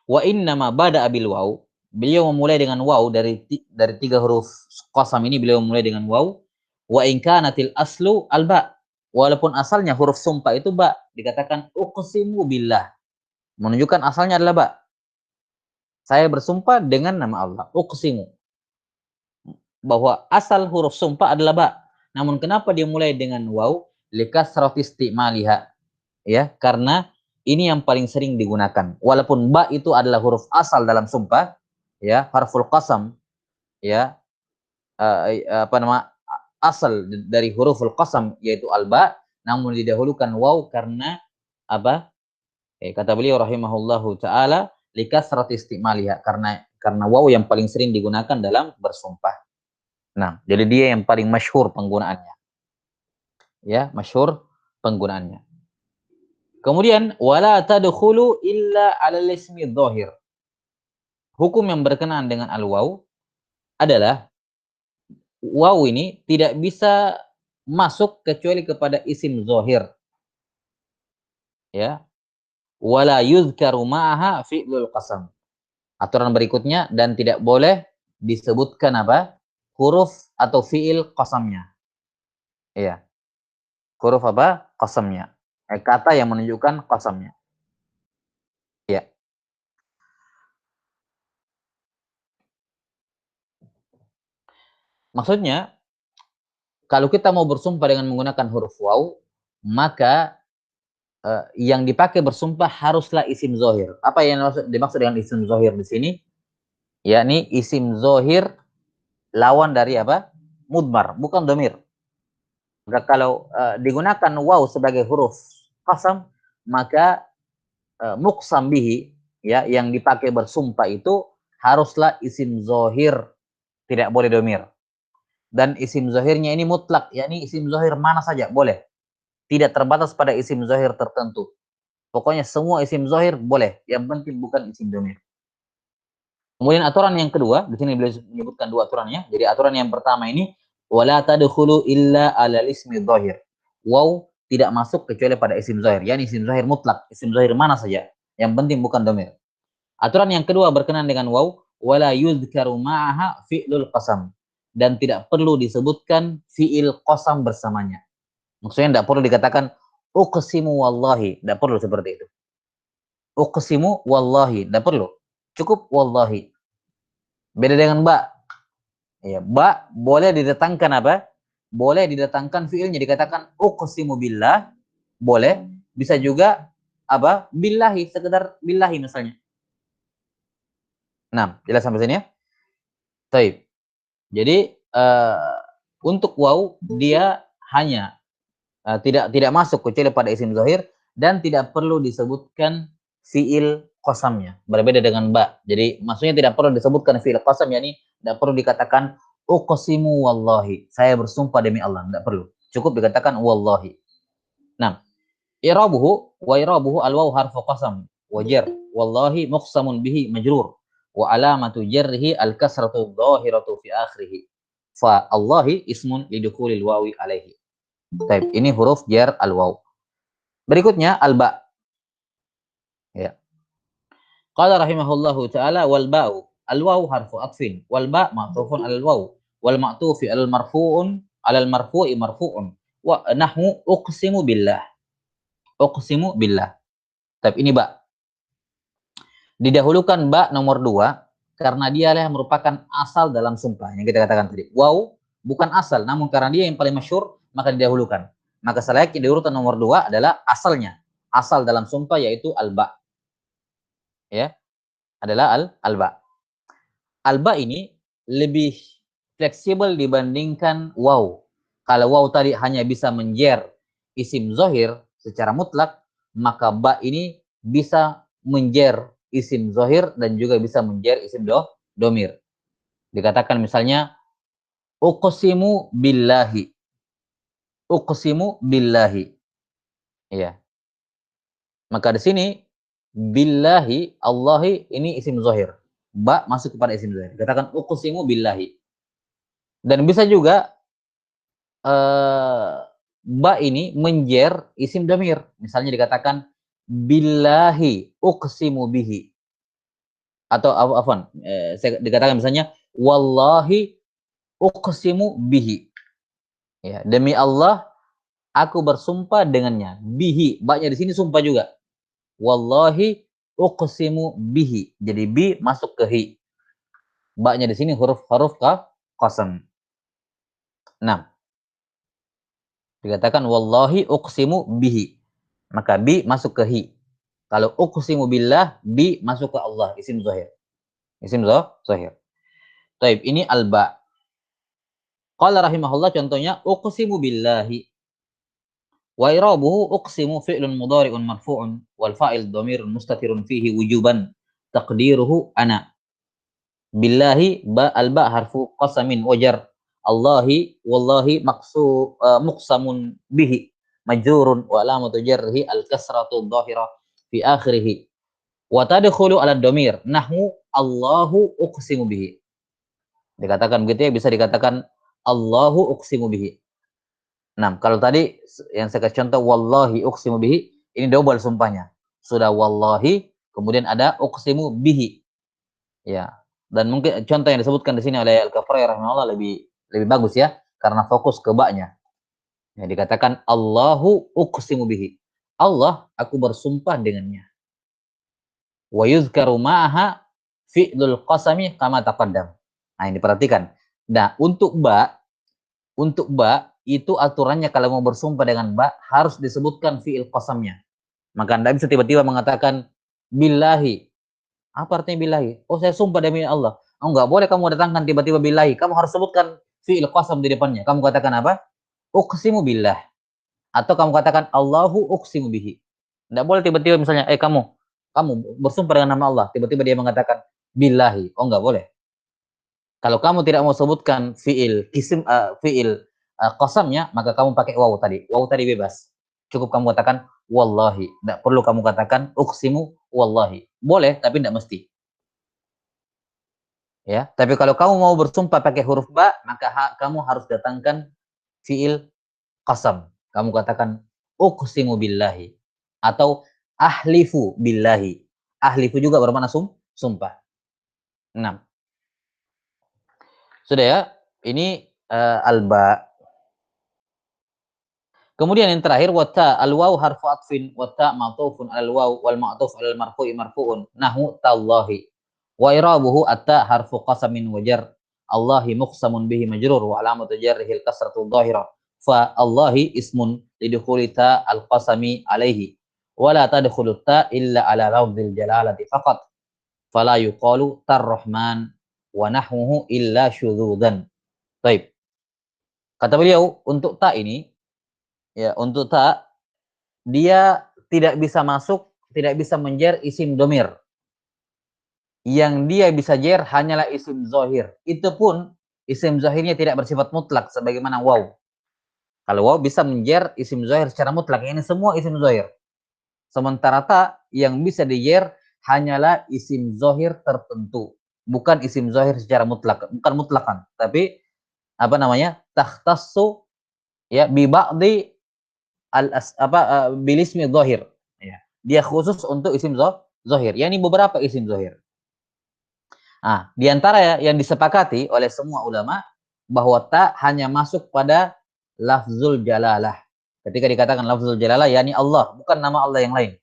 wa innama bada bil waw. Beliau memulai dengan waw dari 3 huruf qasam ini, beliau memulai dengan waw. Wa in kanatil aslu al ba. Walaupun asalnya huruf sumpah itu ba, dikatakan uqsimu billah. Menunjukkan asalnya adalah ba. Saya bersumpah dengan nama Allah, uqsimu. Bahwa asal huruf sumpah adalah ba. Namun kenapa dia mulai dengan waw? Likasrati istimaliha. Ya, karena ini yang paling sering digunakan. Walaupun ba itu adalah huruf asal dalam sumpah, ya, harful qasam, ya, asal dari huruful qasam yaitu al-ba, namun didahulukan waw karena apa? Kata beliau rahimahullahu taala likasrati istimaliha, karena waw yang paling sering digunakan dalam bersumpah. Nah, jadi dia yang paling masyhur penggunaannya. Ya, masyhur penggunaannya. Kemudian wala tadkhulu illa 'alal ismi dhahir. Hukum yang berkenaan dengan al-waw adalah waw ini tidak bisa masuk kecuali kepada isim zahir. Ya. Wala yuzkaru ma'aha fi'lul qasam. Aturan berikutnya, dan tidak boleh disebutkan apa? Huruf atau fi'il qasamnya. Iya. Huruf apa? Qasamnya. Kata yang menunjukkan qasamnya. Ya. Maksudnya, kalau kita mau bersumpah dengan menggunakan huruf waw, maka yang dipakai bersumpah haruslah isim zohir. Apa yang dimaksud dengan isim zohir di sini? Yakni isim zohir lawan dari apa? Mudmar, bukan domir. Maka kalau digunakan waw sebagai huruf qasam, maka muqsam bihi, ya, yang dipakai bersumpah itu haruslah isim zohir, tidak boleh domir. Dan isim zohirnya ini mutlak, yakni isim zohir mana saja boleh, tidak terbatas pada isim zohir tertentu. Pokoknya semua isim zohir boleh, yang penting bukan isim domir. Kemudian aturan yang kedua, di sini beliau menyebutkan 2 aturannya. Jadi aturan yang pertama ini, wala tadkhulu illa ala ismi dhahir. Waw tidak masuk kecuali pada isim zahir, yakni isim zahir mutlak, isim zahir mana saja, yang penting bukan domir. Aturan yang kedua berkenaan dengan waw, wala yuzkaru ma'aha fi'lul qasam, dan tidak perlu disebutkan fi'il qasam bersamanya. Maksudnya tidak perlu dikatakan uqsimu wallahi, tidak perlu seperti itu. Uqsimu wallahi, tidak perlu. Cukup wallahi. Beda dengan ba. Ya, ba boleh didatangkan apa? Boleh didatangkan fiilnya, dikatakan uqsimu billah, boleh. Bisa juga apa? Billahi, sekedar billahi misalnya. Nah, jelas sampai sini ya? Baik. Jadi untuk waw dia hanya tidak masuk kecuali pada isim zahir dan tidak perlu disebutkan fiil qasamnya. Berbeda dengan ba. Jadi maksudnya tidak perlu disebutkan fiil qasam, yakni tidak perlu dikatakan uqsimu wallahi, saya bersumpah demi Allah, tidak perlu. Cukup dikatakan wallahi. Nah, i'rabuhu al-waw harfu qasam wa jar. Wallahi muqsamun bihi majrur. Wa alamatu jarrihi al-kasratu dhahiratu fi akhirih. Fa Allahi ismun lidukhulil wawi alaihi. Baik, ini huruf jar al-waw. Berikutnya al-ba. Ya. Qala rahimahullahu taala wal ba'u al-waw harfu atfin wal ba' ma'tufun al-waw wal ma'tufi al-marfu'un alal marfu'i marfu'un wa nahwu uqsimu billah. Uqsimu billah. Tapi ini ba. Didahulukan ba nomor 2 karena dia yang merupakan asal dalam sumpah yang kita katakan tadi. Waw bukan asal, namun karena dia yang paling masyhur maka didahulukan. Maka selayaknya di urutan nomor 2 adalah asalnya. Asal dalam sumpah yaitu al-ba. Ya, adalah al-ba. Al-ba ini lebih fleksibel dibandingkan waw. Kalau waw tadi hanya bisa menjer isim zahir secara mutlak, maka ba ini bisa menjer isim zahir dan juga bisa menjer isim domir. Dikatakan misalnya uqsimu billahi. Uqsimu billahi. Iya. Maka di sini billahi, Allahi ini isim zahir. Ba masuk kepada isim zahir. Dikatakan uqsimu billahi. Dan bisa juga ba ini menjer isim domir. Misalnya dikatakan billahi uqsimu bihi. Atau afwan, saya dikatakan misalnya wallahi uqsimu bihi. Ya, demi Allah aku bersumpah dengannya. Bihi, ba-nya di sini sumpah juga. Wallahi uqsimu bihi. Jadi bi masuk ke hi. Ba-nya di sini huruf qasam. 6. Dikatakan wallahi uqsimu bihi. Maka bi masuk ke hi. Kalau uqsimu billah, bi masuk ke Allah, isim zahir. Isim zahir. Taib, ini al-ba. Qala rahimahullah contohnya uqsimu billahi. Wa irabuhu uqsimu fi'lun mudhari'un marfu'un wal fa'il dhamirun mustatirun fihi wujuban taqdiruhu ana. Billahi ba al-ba harfu qasamin wajar. Allahi wallahi muqsamun bihi majrurun wa alamatu jarhi al-kasratu dhahirah fi akhirih. Wa tadkhulu ala dhamir nahwu Allahu uqsimu bihi. Dikatakan begitu ya, bisa dikatakan Allahu uqsimu bihi. Nah, kalau tadi yang saya kasih contoh wallahi uqsimu bihi, ini double sumpahnya. Sudah wallahi, kemudian ada uqsimu bihi. Ya. Dan mungkin contoh yang disebutkan di sini oleh Al-Kafra'i rahimahullah lebih bagus ya, karena fokus ke ba-nya. Ya, dikatakan Allahu uqsimu bihi. Allah, aku bersumpah dengannya. Wa yuzkaru ma'aha fi'lul qasami kama taqaddam. Nah, ini perhatikan. Nah, untuk ba itu aturannya kalau mau bersumpah dengan ba harus disebutkan fi'il qasamnya. Maka Anda bisa tiba-tiba mengatakan billahi. Apa artinya billahi? Oh, saya sumpah demi Allah. Oh, enggak boleh kamu datangkan tiba-tiba billahi. Kamu harus sebutkan fi'il qasam di depannya. Kamu katakan apa? Uqsimu billah. Atau kamu katakan Allahu uqsimu bihi. Enggak boleh tiba-tiba misalnya kamu bersumpah dengan nama Allah, tiba-tiba dia mengatakan billahi. Oh, enggak boleh. Kalau kamu tidak mau sebutkan fi'il qasamnya, maka kamu pakai waw tadi. Waw tadi bebas. Cukup kamu katakan wallahi. Tidak perlu kamu katakan uqsimu wallahi. Boleh, tapi tidak mesti. Ya, tapi kalau kamu mau bersumpah pakai huruf ba, maka kamu harus datangkan fi'il qasam. Kamu katakan uqsimu billahi atau ahlifu billahi. Ahlifu juga bermakna sumpah. 6. Sudah ya? Ini al-ba. Kemudian yang terakhir wata al-waw harfu atfin wata ma'tufun al-waw wal ma'tuf al marfu'i marfu'un nahu tallahi. Wa irabuhu atta harfu qasamin wajar. Allahi muqsamun bihi majrur wa alamatu jarrihi al-kasratu dhahira. Fa Allahi ismun lidukhuli ta al-qasami alaihi. Wa la tadkhulu ta illa ala lafzil jalalati faqat. Fala yuqalu tar-rahman wa nahmuhu illa syudzudan. Baik. Kata beliau untuk ta ini ya, untuk ta dia tidak bisa masuk, tidak bisa menjer isim domir. Yang dia bisa jer hanyalah isim zahir. Itu pun isim zahirnya tidak bersifat mutlak sebagaimana waw. Kalau waw bisa menjer isim zahir secara mutlak. Ini semua isim zahir. Sementara ta yang bisa dijer hanyalah isim zahir tertentu. Bukan isim zahir secara mutlak. Bukan mutlakan. Tapi apa namanya? Takhtassu ya bi ba'di bilismi zahir. Ya. Dia khusus untuk isim zahir. Yani beberapa isim zahir. Nah, di antara ya yang disepakati oleh semua ulama bahwa ta hanya masuk pada lafzul jalalah. Ketika dikatakan lafzul jalalah yakni Allah, bukan nama Allah yang lain.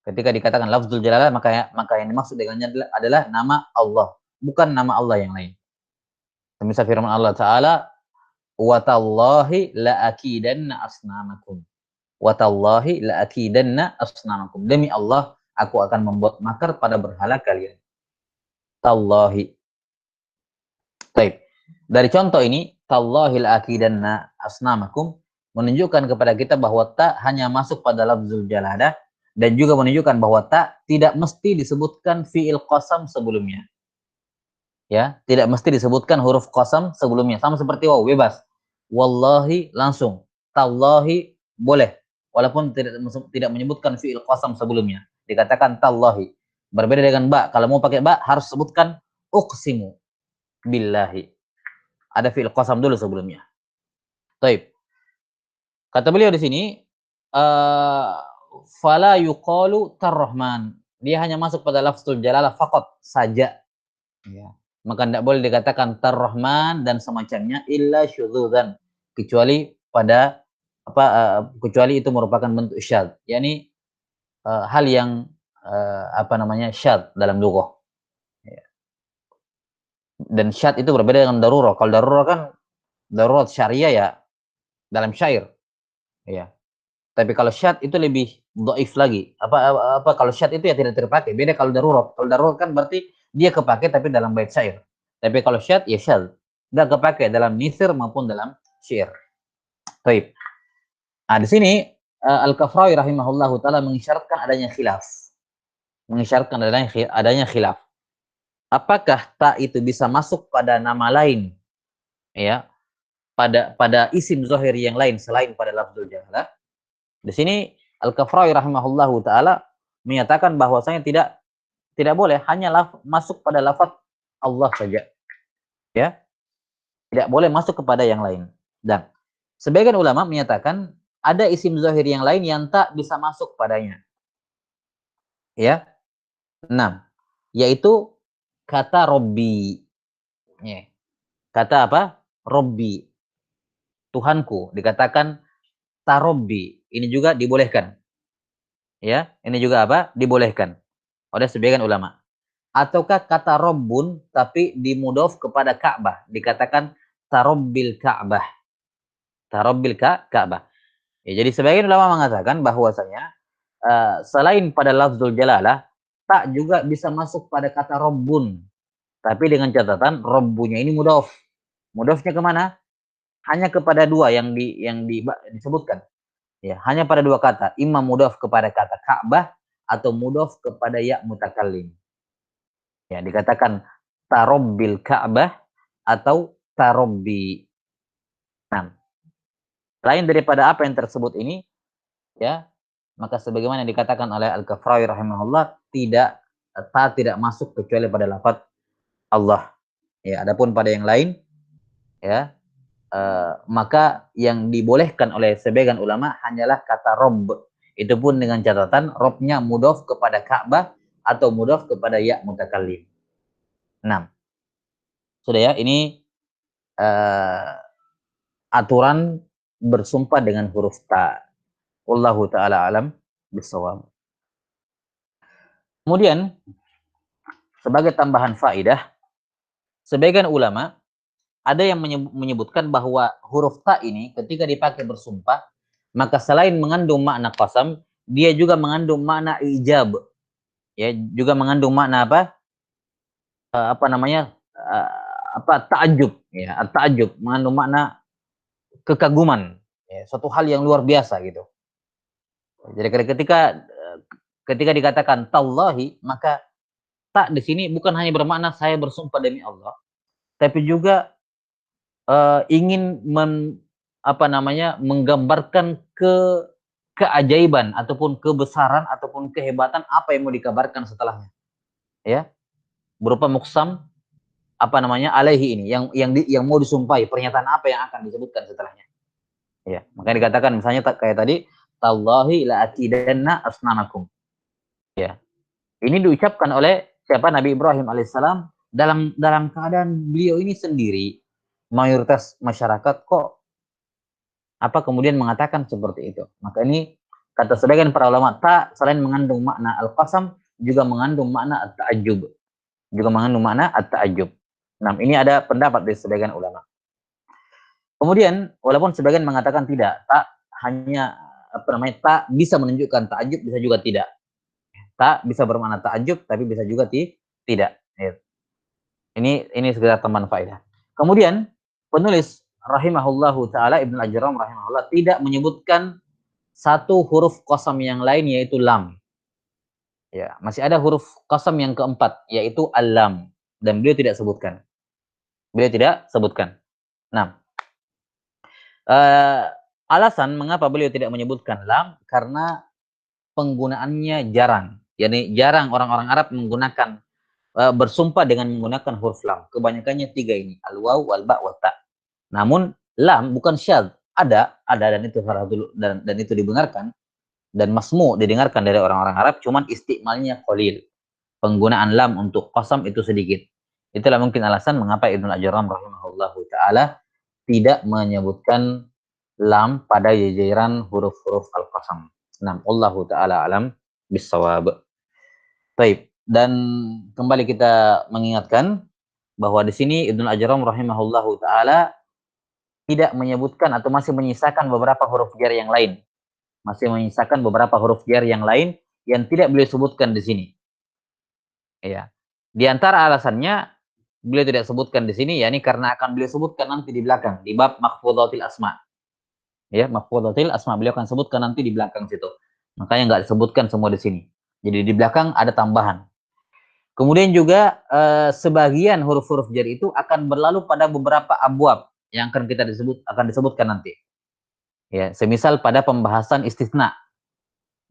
Ketika dikatakan lafzul jalalah maka yang dimaksud dengannya adalah nama Allah, bukan nama Allah yang lain. Semisal firman Allah Ta'ala, wa tallahi la akidanna asnamakum. Wa tallahi la akidanna asnamakum. Demi Allah, aku akan membuat makar pada berhala kalian. Tallahi. Baik. Dari contoh ini, tallahi la akidanna asnamakum menunjukkan kepada kita bahwa ta hanya masuk pada lafzul jalalah dan juga menunjukkan bahwa ta tidak mesti disebutkan fi'il qasam sebelumnya. Ya, tidak mesti disebutkan huruf qasam sebelumnya. Sama seperti waw, bebas. Wallahi langsung. Tallahi boleh. Walaupun tidak menyebutkan fi'il qasam sebelumnya. Dikatakan tallahi. Berbeda dengan ba. Kalau mau pakai ba harus sebutkan uqsimu billahi. Ada fi'il qasam dulu sebelumnya. Baik. Kata beliau di sini, fala yuqalu tarrahman. Dia hanya masuk pada lafzul jalalah faqat saja. Ya. Maka tidak boleh dikatakan tarrahman dan semacamnya illa syudzan, kecuali pada kecuali itu merupakan bentuk syadz, yakni hal yang syadz dalam lughah. Ya. Dan syadz itu berbeda dengan darurah. Kalau darurah kan darurat syariah ya dalam syair. Ya. Tapi kalau syadz itu lebih dhaif lagi. Kalau syadz itu ya tidak terpakai. Beda kalau darurat. Kalau darurat kan berarti dia kepake tapi dalam bait syair. Tapi kalau syadz ya syadz. Enggak kepake dalam nisir maupun dalam syair. Baik. Nah, di sini Al-Kafrawi rahimahullahu taala mengisyaratkan adanya khilaf. Mengisyaratkan adanya khilaf. Apakah ta itu bisa masuk pada nama lain? Ya, pada isim zahir yang lain selain pada lafzul jalalah? Di sini Al-Kafrawi rahimahullahu taala menyatakan bahwasanya tidak boleh hanya masuk pada lafaz Allah saja. Ya, tidak boleh masuk kepada yang lain. Dan sebagian ulama menyatakan ada isim zahir yang lain yang tak bisa masuk padanya. Ya. 6. Yaitu kata Robbi. Ya. Kata apa? Robbi. Tuhanku. Dikatakan tarobbi. Ini juga dibolehkan. Ya, ini juga apa? Dibolehkan oleh sebagian ulama. Ataukah kata Robbun tapi dimudhof kepada Ka'bah, dikatakan tarobbil Ka'bah. Tarobbil Ka'bah. Ya, jadi sebagian ulama mengatakan bahwasanya selain pada lafzul jalalah, tak juga bisa masuk pada kata Robbun. Tapi dengan catatan Robbunya ini mudhof. Mudhofnya kemana? Hanya kepada dua yang disebutkan. Ya, hanya pada dua kata, imam mudhaf kepada kata Ka'bah atau mudhaf kepada ya mutakallim. Ya, dikatakan tarobbil Ka'bah atau tarobbi. Nah, lain daripada apa yang tersebut ini, ya, maka sebagaimana dikatakan oleh Al-Kafrawi rahimahullah, tidak masuk kecuali pada lafaz Allah. Ya, adapun pada yang lain, ya, maka yang dibolehkan oleh sebagian ulama hanyalah kata Rob. Itu pun dengan catatan Robnya mudhof kepada Ka'bah atau mudhof kepada ya mutakallim. 6. Sudah ya, ini aturan bersumpah dengan huruf ta. Wallahu taala alam bisawab. Kemudian sebagai tambahan faidah, sebagian ulama ada yang menyebutkan bahwa huruf ta ini ketika dipakai bersumpah, maka selain mengandung makna qasam, dia juga mengandung makna ijab. Ya, juga mengandung makna ta'ajub, ya, ta'ajub mengandung makna kekaguman, ya, suatu hal yang luar biasa gitu. Jadi ketika dikatakan tallahi, maka tak di sini bukan hanya bermakna saya bersumpah demi Allah, tapi juga ingin menggambarkan keajaiban ataupun kebesaran ataupun kehebatan apa yang mau dikabarkan setelahnya. Ya. Berupa muqsam alaihi ini yang mau disumpahi, pernyataan apa yang akan disebutkan setelahnya. Ya, makanya dikatakan misalnya kayak tadi, tallahi la akidanna asnamakum. Ya. Ini diucapkan oleh siapa? Nabi Ibrahim alaihissalam dalam keadaan beliau ini sendiri, mayoritas masyarakat kok kemudian mengatakan seperti itu. Maka ini kata sebagian para ulama, ta selain mengandung makna al-qasam juga mengandung makna at-ta'ajjub. Nah, ini ada pendapat dari sebagian ulama. Kemudian walaupun sebagian mengatakan tidak, tak hanya tak bisa menunjukkan ta'ajjub, bisa juga tidak. Tak bisa bermakna ta'ajjub tapi bisa juga tidak. Ini sekedar teman faedah. Kemudian penulis rahimahullahu taala Ibnu Ajram rahimahullah tidak menyebutkan satu huruf qasam yang lain yaitu lam. Ya, masih ada huruf qasam yang keempat yaitu al-lam dan beliau tidak sebutkan. Nah, alasan mengapa beliau tidak menyebutkan lam karena penggunaannya jarang. Yani jarang orang-orang Arab menggunakan bersumpah dengan menggunakan huruf lam. Kebanyakannya 3 ini, al-waw, wal-ba, wa ta. Namun lam bukan syadz, ada dan itu salah dulu dan itu didengarkan dan masmu didengarkan dari orang-orang Arab, cuman istimalnya qalil. Penggunaan lam untuk qasam itu sedikit. Itulah mungkin alasan mengapa Ibnu Ajram rahimahullahu taala tidak menyebutkan lam pada jajaran huruf-huruf al-qasam. Nah, Allahu taala alam bisawab. Baik, dan kembali kita mengingatkan bahwa di sini Ibnu Ajram rahimahullahu taala tidak menyebutkan atau masih menyisakan beberapa huruf jar yang lain. Yang tidak beliau sebutkan di sini. Ya. Di antara alasannya beliau tidak sebutkan di sini yakni karena akan beliau sebutkan nanti di belakang di bab mahfudzatil asma. Ya, mahfudzatil asma beliau akan sebutkan nanti di belakang situ. Makanya nggak disebutkan semua di sini. Jadi di belakang ada tambahan. Kemudian juga sebagian huruf-huruf jar itu akan berlalu pada beberapa abwab yang akan disebutkan nanti. Ya, semisal pada pembahasan istisna.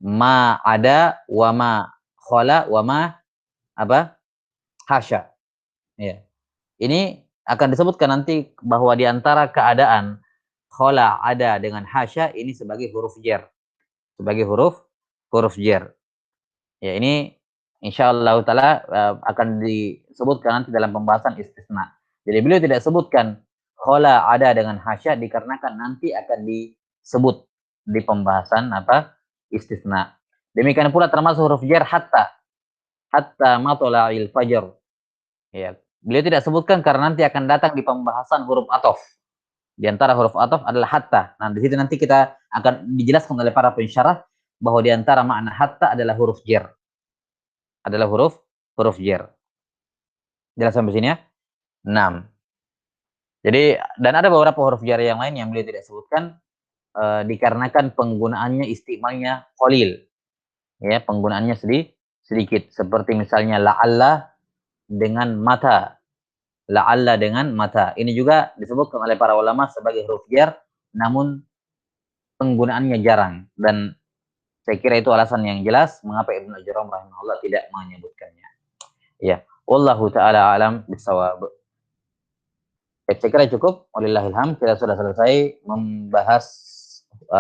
Ma ada wa ma khala wa ma hasya. Ya. Ini akan disebutkan nanti bahwa di antara keadaan khala ada dengan hasya ini sebagai huruf jar. Ya, ini insyaallah taala akan disebutkan nanti dalam pembahasan istisna. Jadi beliau tidak sebutkan khala ada dengan hasya dikarenakan nanti akan disebut di pembahasan istisna. Demikian pula termasuk huruf jar hatta matla'il fajr. Ya, beliau tidak sebutkan karena nanti akan datang di pembahasan huruf ataf. Di antara huruf ataf adalah hatta. Nah, di situ nanti kita akan dijelaskan oleh para pensyarah bahwa di antara makna hatta adalah huruf jar. Jelas sampai sini ya? 6. Jadi dan ada beberapa huruf jar yang lain yang beliau tidak sebutkan dikarenakan penggunaannya istimalnya qalil. Ya, penggunaannya sedikit seperti misalnya la'alla dengan mata. Ini juga disebutkan oleh para ulama sebagai huruf jar namun penggunaannya jarang dan saya kira itu alasan yang jelas mengapa Ibnu Ajram rahimahullah tidak menyebutkannya. Ya, wallahu taala alam bisawab. Saya kira cukup. Walillahil hamd, kita sudah selesai membahas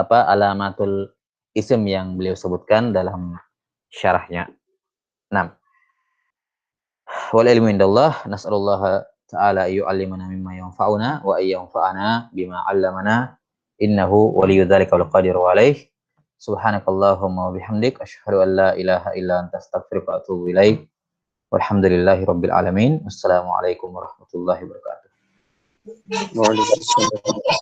alamatul isim yang beliau sebutkan dalam syarahnya. 6. Wal ilmu indallah, nas'alullah ta'ala yu'allimana mimma yanfa'una wa ayyanfa'ana bima 'allamana innahu waliyyu dzalika wal qadiru 'alaih. Subhanakallahumma wa bihamdik asyhadu an la ilaha illa anta astaghfiruka wa atubu ilaik. Walhamdulillahi rabbil alamin. Wassalamualaikum warahmatullahi wabarakatuh. Waalaikumsalam.